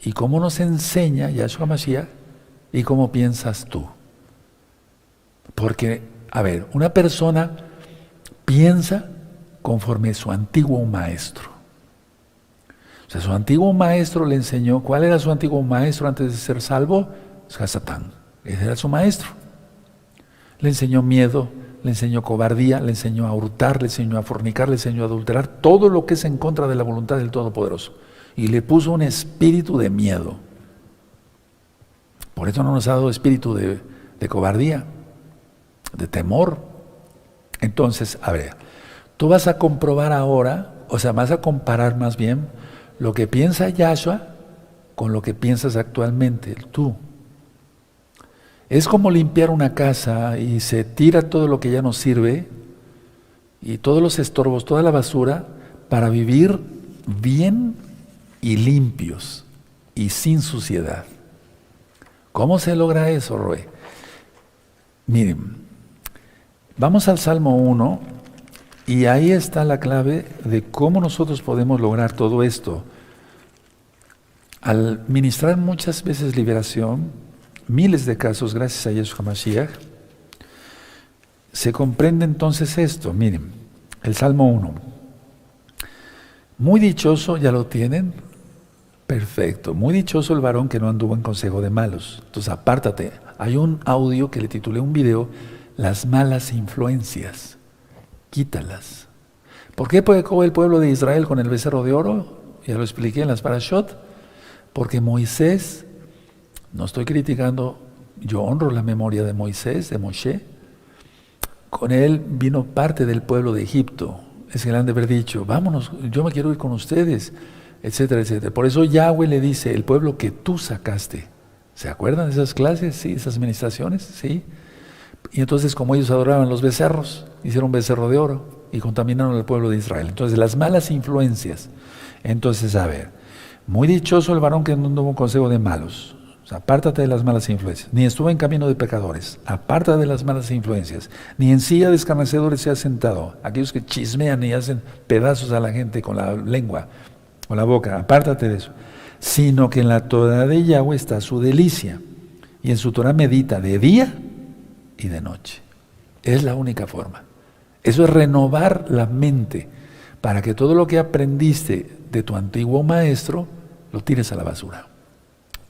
y cómo nos enseña Yahshua Mashiach y cómo piensas tú. Porque, a ver, una persona piensa conforme su antiguo maestro. O sea, su antiguo maestro le enseñó, ¿cuál era su antiguo maestro antes de ser salvo? Hasatán, ese era su maestro. Le enseñó miedo, le enseñó cobardía, le enseñó a hurtar, le enseñó a fornicar, le enseñó a adulterar, todo lo que es en contra de la voluntad del Todopoderoso. Y le puso un espíritu de miedo. Por eso no nos ha dado espíritu de cobardía, de temor. Entonces, a ver, tú vas a comprobar ahora, o sea, vas a comparar más bien lo que piensa Yahshua con lo que piensas actualmente, tú. Es como limpiar una casa y se tira todo lo que ya no sirve y todos los estorbos, toda la basura para vivir bien y limpios y sin suciedad. ¿Cómo se logra eso, Roy? Miren, vamos al Salmo 1 y ahí está la clave de cómo nosotros podemos lograr todo esto. Al ministrar muchas veces liberación, miles de casos gracias a Yahshua Mashiach, se comprende entonces esto. Miren, el Salmo 1. Muy dichoso, ¿ya lo tienen? Perfecto. Muy dichoso el varón que no anduvo en consejo de malos. Entonces apártate. Hay un audio que le titulé un video, las malas influencias. Quítalas. ¿Por qué pecó el pueblo de Israel con el becerro de oro? Ya lo expliqué en las parashot. Porque Moisés, no estoy criticando, yo honro la memoria de Moisés, de Moshe. Con él vino parte del pueblo de Egipto. Es que le han de haber dicho, vámonos, yo me quiero ir con ustedes, etcétera, etcétera. Por eso Yahweh le dice, el pueblo que tú sacaste. ¿Se acuerdan de esas clases? Sí, esas administraciones, sí. Y entonces, como ellos adoraban los becerros, hicieron un becerro de oro y contaminaron al pueblo de Israel. Entonces, las malas influencias. Entonces, a ver, muy dichoso el varón que no tuvo un consejo de malos. O sea, apártate de las malas influencias. Ni estuvo en camino de pecadores. Apártate de las malas influencias. Ni en silla de escarnecedores se ha sentado. Aquellos que chismean y hacen pedazos a la gente con la lengua, con la boca. Apártate de eso. Sino que en la Torah de Yahweh está su delicia. Y en su Torah medita de día y de noche. Es la única forma. Eso es renovar la mente para que todo lo que aprendiste de tu antiguo maestro lo tires a la basura.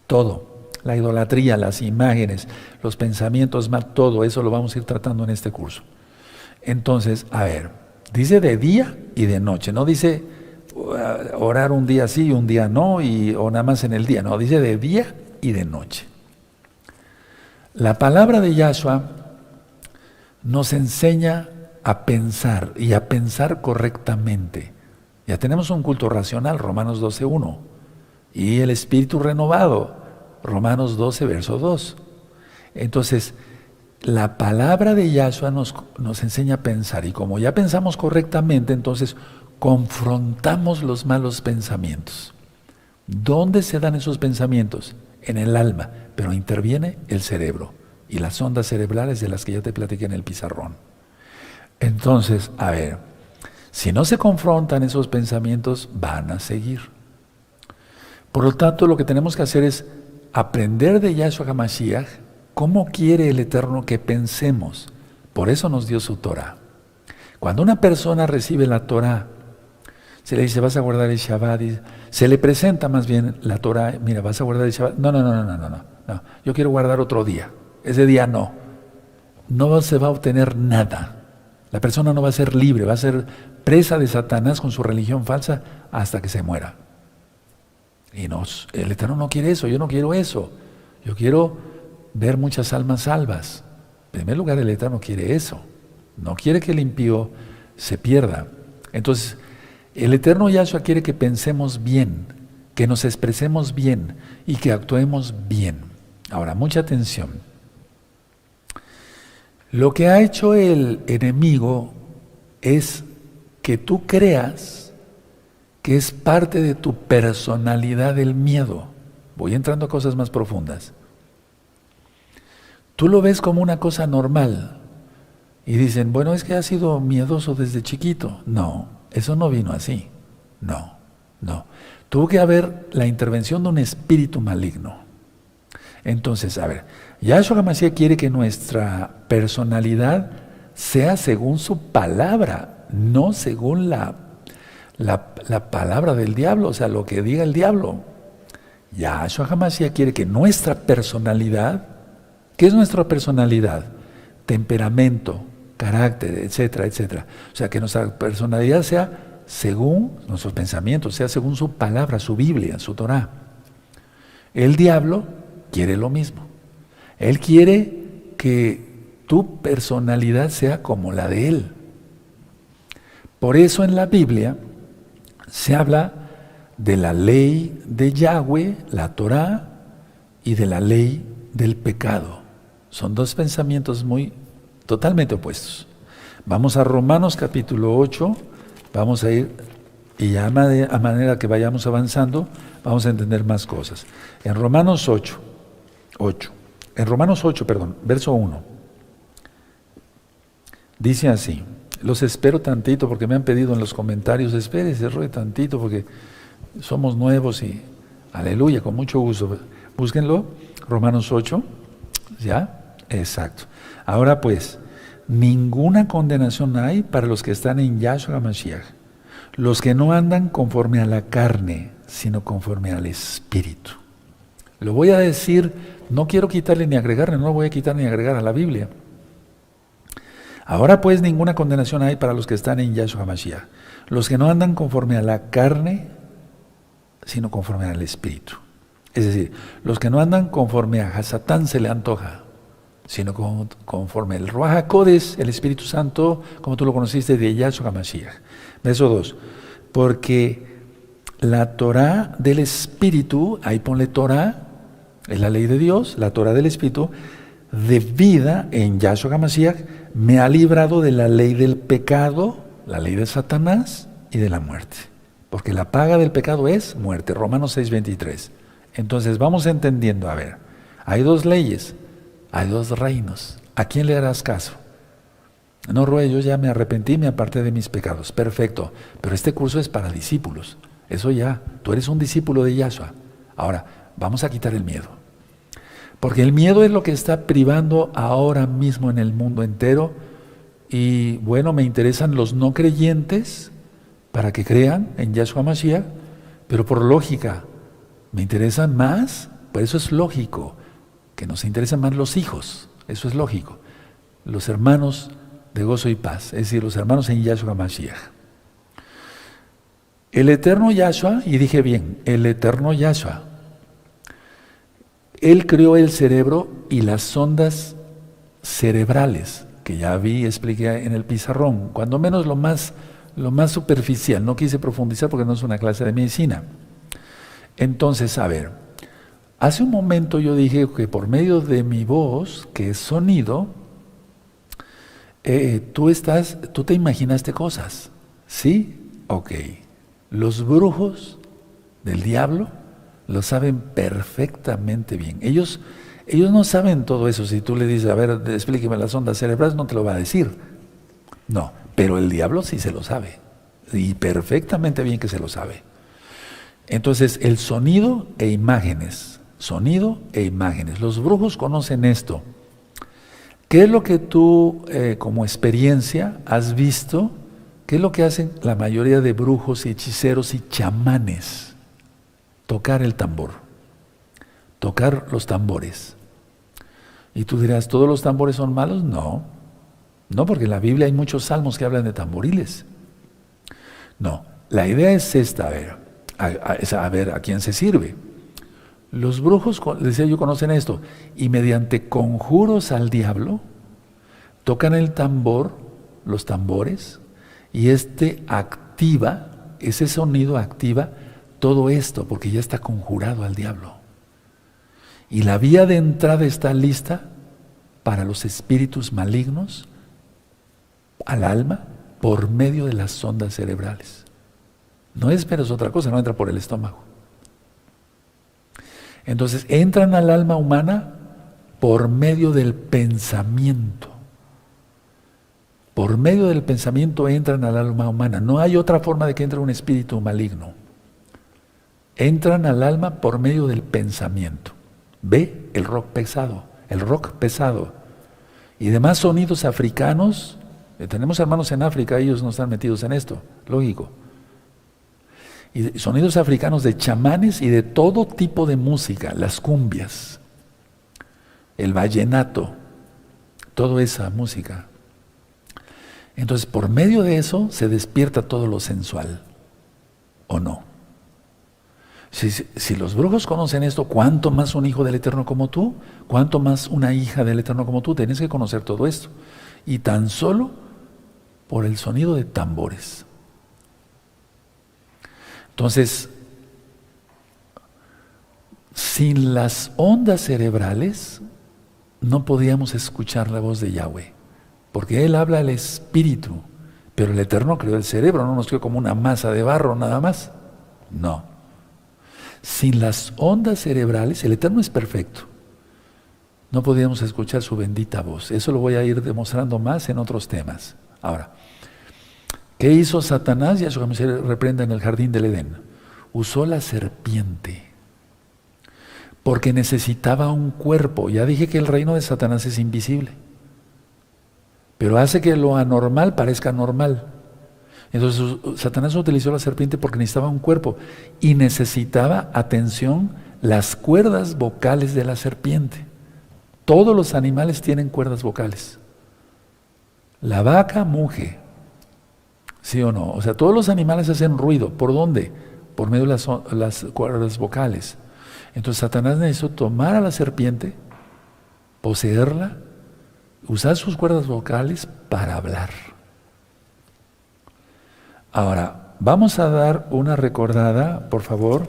Todo. La idolatría, las imágenes, los pensamientos mal, todo eso lo vamos a ir tratando en este curso. Entonces, a ver, dice de día y de noche, no dice orar un día sí y un día no, o nada más en el día, no, dice de día y de noche. La palabra de Yahshua nos enseña a pensar y a pensar correctamente. Ya tenemos un culto racional, Romanos 12:1, y el espíritu renovado, Romanos 12, verso 2. Entonces, la palabra de Yahshua nos enseña a pensar, y como ya pensamos correctamente, entonces confrontamos los malos pensamientos. ¿Dónde se dan esos pensamientos? En el alma, pero interviene el cerebro y las ondas cerebrales de las que ya te platiqué en el pizarrón. Entonces, a ver, si no se confrontan esos pensamientos, van a seguir. Por lo tanto, lo que tenemos que hacer es aprender de Yahshua HaMashiach cómo quiere el Eterno que pensemos. Por eso nos dio su Torah. Cuando una persona recibe la Torah, se le dice, vas a guardar el Shabbat, y se le presenta más bien la Torah, mira, vas a guardar el Shabbat. No, yo quiero guardar otro día. Ese día no se va a obtener nada. La persona no va a ser libre, va a ser presa de Satanás con su religión falsa hasta que se muera. Y el Eterno no quiere eso, yo no quiero eso. Yo quiero ver muchas almas salvas. En primer lugar, el Eterno quiere eso. No quiere que el impío se pierda. Entonces, el Eterno Yahshua quiere que pensemos bien, que nos expresemos bien y que actuemos bien. Ahora, mucha atención. Lo que ha hecho el enemigo es que tú creas que es parte de tu personalidad el miedo. Voy entrando a cosas más profundas. Tú lo ves como una cosa normal y dicen, bueno, es que has sido miedoso desde chiquito. No, eso no vino así. No. Tuvo que haber la intervención de un espíritu maligno. Entonces, a ver, Yahshua HaMashiach quiere que nuestra personalidad sea según su palabra, no según la palabra del diablo, o sea, lo que diga el diablo. Yahshua HaMashiach quiere que nuestra personalidad, ¿qué es nuestra personalidad? Temperamento, carácter, etcétera, etcétera. O sea, que nuestra personalidad sea según nuestros pensamientos, sea según su palabra, su Biblia, su Torah. El diablo quiere lo mismo. Él quiere que tu personalidad sea como la de él. Por eso en la Biblia se habla de la ley de Yahweh, la Torah, y de la ley del pecado. Son dos pensamientos totalmente opuestos. Vamos a Romanos capítulo 8, vamos a ir, y ya a manera que vayamos avanzando, vamos a entender más cosas. En Romanos 8, verso 1, dice así, los espero tantito porque me han pedido en los comentarios, espérese, Roy, tantito porque somos nuevos y aleluya, con mucho gusto. Búsquenlo, Romanos 8, ¿ya? Exacto. Ahora pues, ninguna condenación hay para los que están en Yahshua HaMashiach, los que no andan conforme a la carne, sino conforme al Espíritu. Lo voy a decir, no quiero quitarle ni agregarle, no lo voy a quitar ni agregar a la Biblia. Ahora pues ninguna condenación hay para los que están en Yahshua HaMashiach, los que no andan conforme a la carne, sino conforme al Espíritu. Es decir, los que no andan conforme a Satán se le antoja, sino conforme el Ruach HaKodesh, el Espíritu Santo, como tú lo conociste de Yahshua HaMashiach. Verso 2, porque la Torah del Espíritu, ahí ponle Torah, es la ley de Dios, la Torah del Espíritu, de vida en Yahshua HaMashiach, me ha librado de la ley del pecado, la ley de Satanás y de la muerte. Porque la paga del pecado es muerte, Romanos 6:23. Entonces vamos entendiendo, a ver, hay dos leyes, hay dos reinos. ¿A quién le harás caso? No, Roe, yo ya me arrepentí, me aparté de mis pecados. Perfecto, pero este curso es para discípulos. Eso ya, tú eres un discípulo de Yahshua. Ahora, vamos a quitar el miedo. Porque el miedo es lo que está privando ahora mismo en el mundo entero. Y bueno, me interesan los no creyentes para que crean en Yahshua Mashiach, pero por lógica, me interesan más, por eso es lógico, que nos interesan más los hijos, eso es lógico. Los hermanos de gozo y paz, es decir, los hermanos en Yahshua Mashiach. El eterno Yahshua, y dije bien, el eterno Yahshua, Él creó el cerebro y las ondas cerebrales, que ya expliqué en el pizarrón, cuando menos lo más superficial, no quise profundizar porque no es una clase de medicina. Entonces, a ver, hace un momento yo dije que por medio de mi voz, que es sonido, tú te imaginaste cosas, ¿sí? Ok. Los brujos del diablo lo saben perfectamente bien. Ellos no saben todo eso. Si tú le dices, a ver, explíqueme las ondas cerebrales, no te lo va a decir. No, pero el diablo sí se lo sabe, y perfectamente bien que se lo sabe. Entonces, el sonido e imágenes, los brujos conocen esto. ¿Qué es lo que tú, como experiencia, has visto? ¿Qué es lo que hacen la mayoría de brujos y hechiceros y chamanes? Tocar el tambor, tocar los tambores. Y tú dirás, ¿todos los tambores son malos? No, no, porque en la Biblia hay muchos salmos que hablan de tamboriles. No, la idea es esta, a ver a quién se sirve. Los brujos, decía yo, conocen esto, y mediante conjuros al diablo, tocan el tambor, los tambores, y ese sonido activa todo esto, porque ya está conjurado al diablo. Y la vía de entrada está lista para los espíritus malignos al alma por medio de las ondas cerebrales. No esperes otra cosa, no entra por el estómago. Entonces entran al alma humana por medio del pensamiento. Por medio del pensamiento entran al alma humana. No hay otra forma de que entre un espíritu maligno. Entran al alma por medio del pensamiento. Ve el rock pesado. Y demás sonidos africanos. Tenemos hermanos en África, ellos no están metidos en esto, lógico. Y sonidos africanos de chamanes y de todo tipo de música, las cumbias, el vallenato, toda esa música. Entonces, por medio de eso se despierta todo lo sensual, ¿o no? Si los brujos conocen esto, ¿cuánto más un hijo del Eterno como tú? ¿Cuánto más una hija del Eterno como tú? Tienes que conocer todo esto. Y tan solo por el sonido de tambores. Entonces, sin las ondas cerebrales, no podíamos escuchar la voz de Yahweh, porque Él habla al espíritu, pero el Eterno creó el cerebro, no nos creó como una masa de barro nada más. No. Sin las ondas cerebrales, el Eterno es perfecto. No podíamos escuchar su bendita voz. Eso lo voy a ir demostrando más en otros temas. Ahora, ¿qué hizo Satanás? Yahshua se reprenda en el jardín del Edén. Usó la serpiente, porque necesitaba un cuerpo. Ya dije que el reino de Satanás es invisible, pero hace que lo anormal parezca normal. Entonces Satanás utilizó la serpiente porque necesitaba un cuerpo y necesitaba, atención, las cuerdas vocales de la serpiente. Todos los animales tienen cuerdas vocales. La vaca muge, ¿sí o no? O sea, todos los animales hacen ruido. ¿Por dónde? Por medio de las cuerdas vocales. Entonces Satanás necesitó tomar a la serpiente, poseerla, usar sus cuerdas vocales para hablar. Ahora, vamos a dar una recordada, por favor.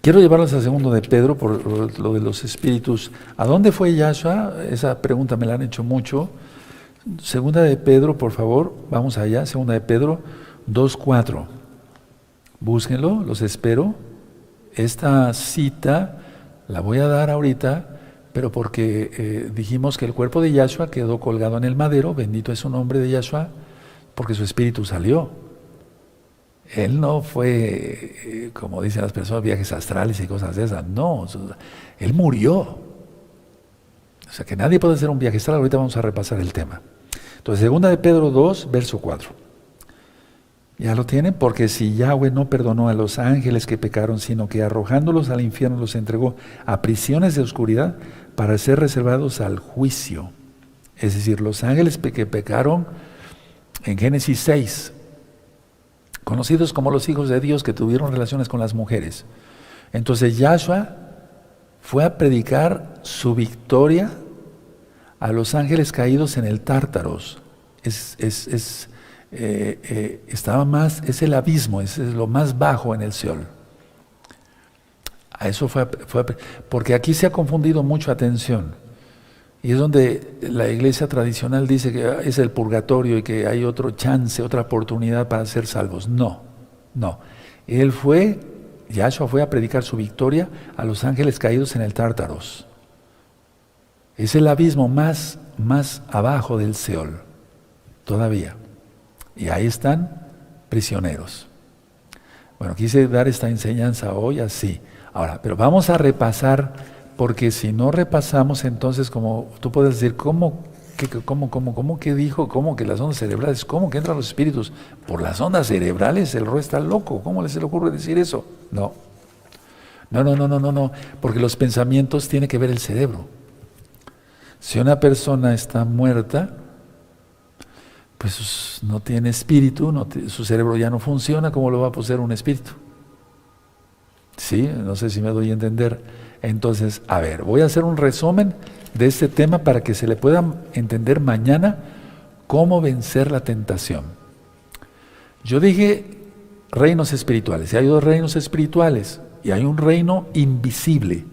Quiero llevarlos a 2 de Pedro por lo de los espíritus. ¿A dónde fue Yahshua? Esa pregunta me la han hecho mucho. 2 de Pedro, por favor, vamos allá. 2 de Pedro 2:4. Búsquenlo, los espero. Esta cita la voy a dar ahorita, pero porque dijimos que el cuerpo de Yahshua quedó colgado en el madero, bendito es su nombre de Yahshua, porque su espíritu salió. Él no fue, como dicen las personas, viajes astrales y cosas de esas. No, él murió. O sea que nadie puede hacer un viaje astral. Ahorita vamos a repasar el tema. Entonces, 2 de Pedro 2, verso 4. Ya lo tienen, porque si Yahweh no perdonó a los ángeles que pecaron, sino que arrojándolos al infierno los entregó a prisiones de oscuridad para ser reservados al juicio. Es decir, los ángeles que pecaron en Génesis 6, conocidos como los hijos de Dios que tuvieron relaciones con las mujeres. Entonces Yahshua fue a predicar su victoria a los ángeles caídos en el Tártaros. Estaba más, es el abismo, es lo más bajo en el Seol. A eso fue porque aquí se ha confundido mucho, atención. Y es donde la iglesia tradicional dice que es el purgatorio y que hay otro chance, otra oportunidad para ser salvos. No, no. Yahshua fue a predicar su victoria a los ángeles caídos en el Tártaros. Es el abismo más abajo del Seol. todavía. Y ahí están prisioneros. Bueno, quise dar esta enseñanza hoy así. Ahora, pero vamos a repasar, porque si no repasamos, entonces, como tú puedes decir, ¿cómo que dijo? ¿Cómo que las ondas cerebrales? ¿Cómo que entran los espíritus? Por las ondas cerebrales, el Ro está loco. ¿Cómo se le ocurre decir eso? No, porque los pensamientos tienen que ver el cerebro. Si una persona está muerta, pues no tiene espíritu, su cerebro ya no funciona, ¿cómo lo va a poseer un espíritu? Sí, no sé si me doy a entender. Entonces, a ver, voy a hacer un resumen de este tema para que se le pueda entender mañana cómo vencer la tentación. Yo dije reinos espirituales, y hay dos reinos espirituales, y hay un reino invisible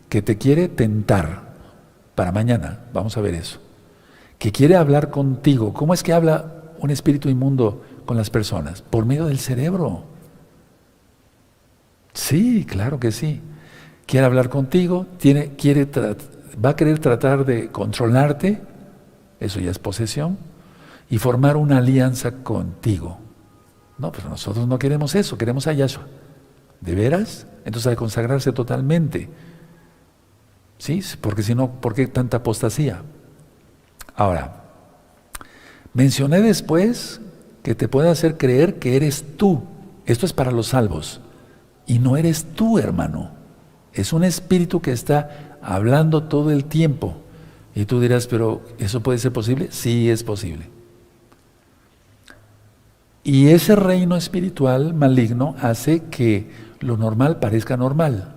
que te quiere tentar. Para mañana, vamos a ver eso. Que quiere hablar contigo. ¿Cómo es que habla un espíritu inmundo con las personas? Por medio del cerebro. Sí, claro que sí. Quiere hablar contigo, va a querer tratar de controlarte, eso ya es posesión, y formar una alianza contigo. No, pero nosotros no queremos eso, queremos a Yahshua. ¿De veras? Entonces hay que consagrarse totalmente. ¿Sí? Porque si no, ¿por qué tanta apostasía? Ahora, mencioné después que te puede hacer creer que eres tú. Esto es para los salvos. Y no eres tú, hermano. Es un espíritu que está hablando todo el tiempo. Y tú dirás, ¿pero eso puede ser posible? Sí, es posible. Y ese reino espiritual maligno hace que lo normal parezca normal.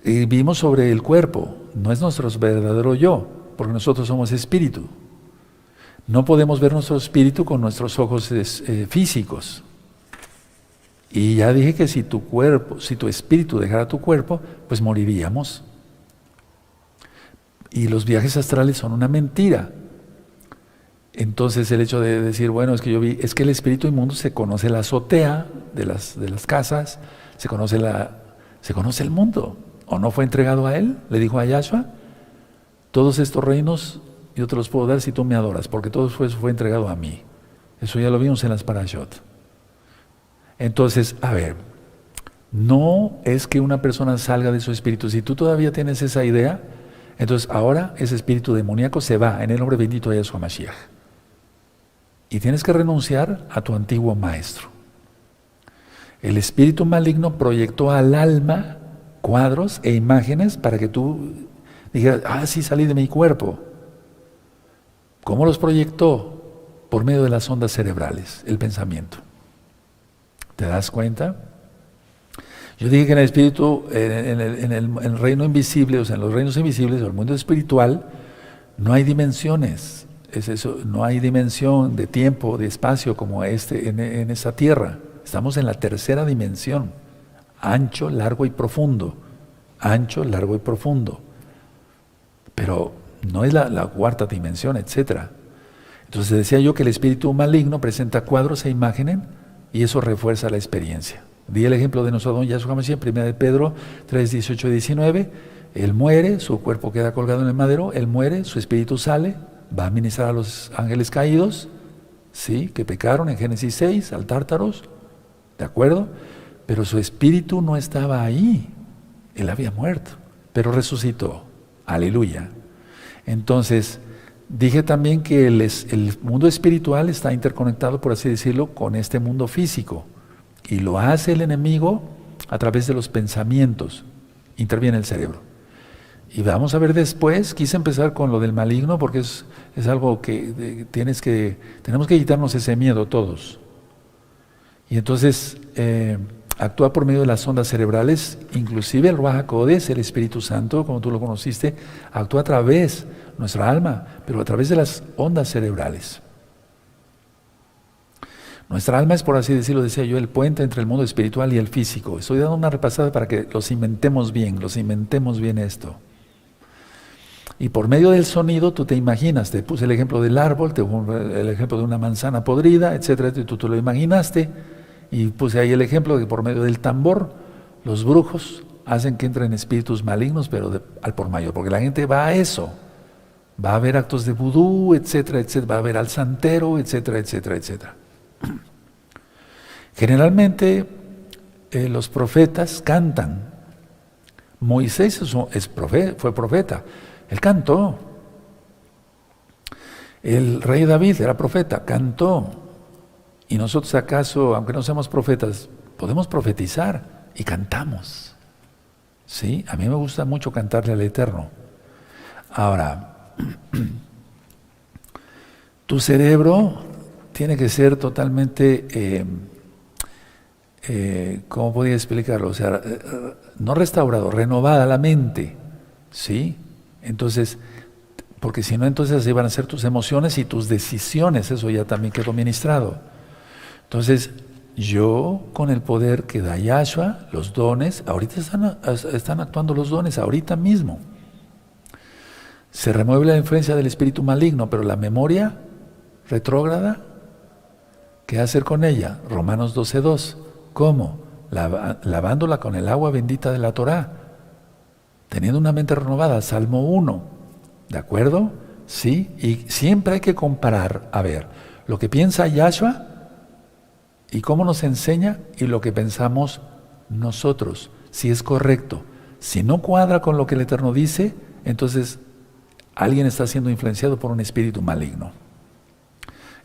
Y vimos sobre el cuerpo, no es nuestro verdadero yo, porque nosotros somos espíritu. No podemos ver nuestro espíritu con nuestros ojos físicos. Y ya dije que si tu espíritu dejara tu cuerpo, pues moriríamos. Y los viajes astrales son una mentira. Entonces el hecho de decir, bueno, es que el espíritu inmundo se conoce la azotea de las casas, se conoce el mundo. ¿O no fue entregado a él? Le dijo a Yahshua, todos estos reinos yo te los puedo dar si tú me adoras, porque todo eso fue entregado a mí. Eso ya lo vimos en las parashot. Entonces, a ver, no es que una persona salga de su espíritu. Si tú todavía tienes esa idea, entonces ahora ese espíritu demoníaco se va en el nombre bendito de Yahshua Mashiach. Y tienes que renunciar a tu antiguo maestro. El espíritu maligno proyectó al alma cuadros e imágenes para que tú dijeras, sí salí de mi cuerpo. ¿Cómo los proyectó? Por medio de las ondas cerebrales, el pensamiento. ¿Te das cuenta? Yo dije que en el espíritu, en el reino invisible, o sea, en los reinos invisibles, o el mundo espiritual, no hay dimensiones. Es eso, no hay dimensión de tiempo, de espacio como en esa tierra. Estamos en la tercera dimensión. Ancho, largo y profundo. Ancho, largo y profundo. Pero no es la cuarta dimensión, etc. Entonces decía yo que el espíritu maligno presenta cuadros e imágenes y eso refuerza la experiencia. Di el ejemplo de nuestro don Yahshua Mashiach, 1 de Pedro 3, 18 y 19. Él muere, su cuerpo queda colgado en el madero, él muere, su espíritu sale, va a ministrar a los ángeles caídos, ¿sí? Que pecaron en Génesis 6, al Tártaros, ¿de acuerdo? Pero su espíritu no estaba ahí, él había muerto, pero resucitó, aleluya. Entonces, dije también que el mundo espiritual está interconectado, por así decirlo, con este mundo físico, y lo hace el enemigo a través de los pensamientos, interviene el cerebro. Y vamos a ver después, quise empezar con lo del maligno, porque es algo que tenemos que quitarnos ese miedo todos. Y entonces, actúa por medio de las ondas cerebrales, inclusive el Ruach HaKodesh, el Espíritu Santo, como tú lo conociste, actúa a través de nuestra alma, pero a través de las ondas cerebrales. Nuestra alma es, por así decirlo, decía yo, el puente entre el mundo espiritual y el físico. Estoy dando una repasada para que los inventemos bien esto. Y por medio del sonido tú te imaginas, te puse el ejemplo del árbol, te puse el ejemplo de una manzana podrida, etcétera, y tú lo imaginaste. Y puse ahí el ejemplo de que por medio del tambor, los brujos hacen que entren espíritus malignos, pero al por mayor, porque la gente va a eso. Va a haber actos de vudú, etcétera, etcétera. Va a haber al santero, etcétera, etcétera, etcétera. Generalmente los profetas cantan. Moisés fue profeta, él cantó. El rey David era profeta, cantó. Y nosotros acaso, aunque no seamos profetas, podemos profetizar y cantamos. ¿Sí? A mí me gusta mucho cantarle al Eterno. Ahora, tu cerebro tiene que ser totalmente, ¿cómo podría explicarlo? O sea, no restaurado, renovada la mente. ¿Sí? Entonces, porque si no, entonces así van a ser tus emociones y tus decisiones. Eso ya también quedó ministrado. Entonces, yo con el poder que da Yahshua, los dones, ahorita están actuando los dones, ahorita mismo. Se remueve la influencia del espíritu maligno, pero la memoria retrógrada, ¿qué hacer con ella? Romanos 12:2. ¿Cómo? Lavándola con el agua bendita de la Torá, teniendo una mente renovada, Salmo 1. ¿De acuerdo? Sí, y siempre hay que comparar, a ver, lo que piensa Yahshua y cómo nos enseña y lo que pensamos nosotros, si es correcto. Si no cuadra con lo que el Eterno dice, entonces alguien está siendo influenciado por un espíritu maligno.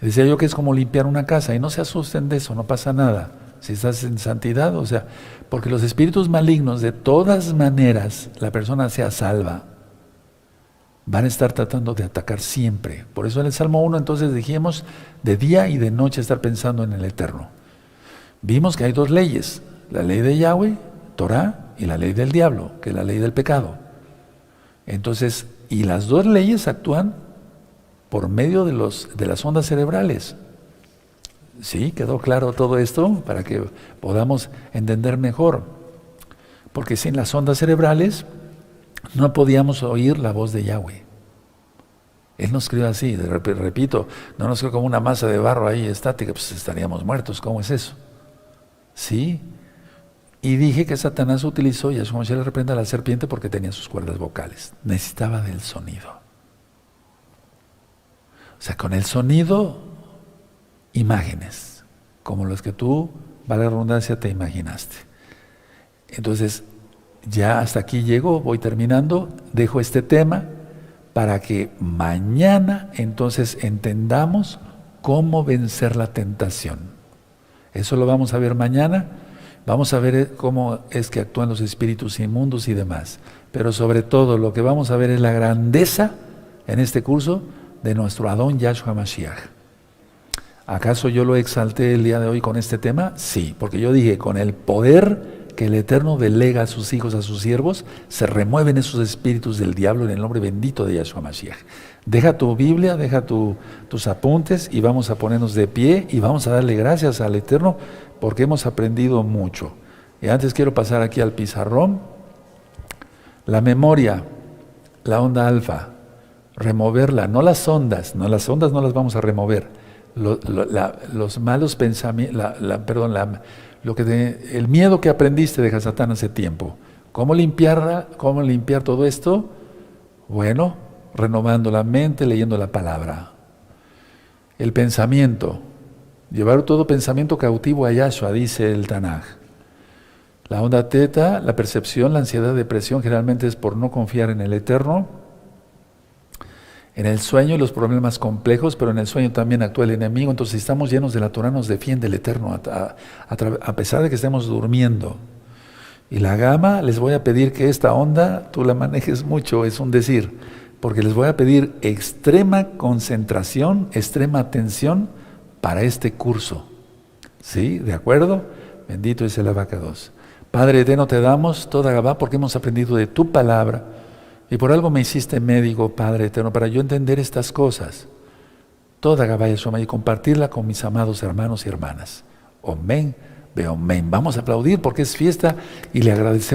Decía yo que es como limpiar una casa, y no se asusten de eso, no pasa nada. Si estás en santidad, o sea, porque los espíritus malignos, de todas maneras, la persona sea salva, van a estar tratando de atacar siempre. Por eso en el Salmo 1 entonces dijimos, de día y de noche estar pensando en el Eterno. Vimos que hay dos leyes, la ley de Yahweh, Torah, y la ley del diablo, que es la ley del pecado. Entonces, y las dos leyes actúan por medio de las ondas cerebrales. ¿Sí? ¿Quedó claro todo esto? Para que podamos entender mejor. Porque sin las ondas cerebrales no podíamos oír la voz de Yahweh. Él nos creó así, repito, no nos creó como una masa de barro ahí estática, pues estaríamos muertos. ¿Cómo es eso? ¿Sí? Y dije que Satanás utilizó, y Yahshua Mashiach le reprenda a la serpiente porque tenía sus cuerdas vocales. Necesitaba del sonido. O sea, con el sonido, imágenes, como los que tú, vale la redundancia, te imaginaste. Entonces, ya hasta aquí llego, voy terminando, dejo este tema para que mañana entonces entendamos cómo vencer la tentación. Eso lo vamos a ver mañana. Vamos a ver cómo es que actúan los espíritus inmundos y demás. Pero sobre todo lo que vamos a ver es la grandeza en este curso de nuestro Adón Yahshua Mashiach. ¿Acaso yo lo exalté el día de hoy con este tema? Sí, porque yo dije, con el poder que el Eterno delega a sus hijos, a sus siervos, se remueven esos espíritus del diablo en el nombre bendito de Yahshua Mashiach. Deja tu Biblia, deja tus apuntes y vamos a ponernos de pie y vamos a darle gracias al Eterno porque hemos aprendido mucho. Y antes quiero pasar aquí al pizarrón. La memoria, la onda alfa, removerla, no las ondas no las vamos a remover. Los malos pensamientos, el miedo que aprendiste de Hasatán hace tiempo. ¿Cómo limpiar todo esto? Bueno, renovando la mente, leyendo la palabra. El pensamiento, llevar todo pensamiento cautivo a Yahshua, dice el Tanaj. La onda teta, la percepción, la ansiedad, depresión, generalmente es por no confiar en el Eterno. En el sueño y los problemas complejos, pero en el sueño también actúa el enemigo. Entonces, si estamos llenos de la Torah, nos defiende el Eterno a pesar de que estemos durmiendo. Y la gama, les voy a pedir que esta onda tú la manejes mucho, es un decir, porque les voy a pedir extrema concentración, extrema atención para este curso. ¿Sí? ¿De acuerdo? Bendito es el Abacados. Padre eterno, te damos toda Gabá porque hemos aprendido de tu palabra. Y por algo me hiciste médico, Padre eterno, para yo entender estas cosas. Toda Gabá Yeshua y compartirla con mis amados hermanos y hermanas. Amén, ve amén. Vamos a aplaudir porque es fiesta y le agradecemos.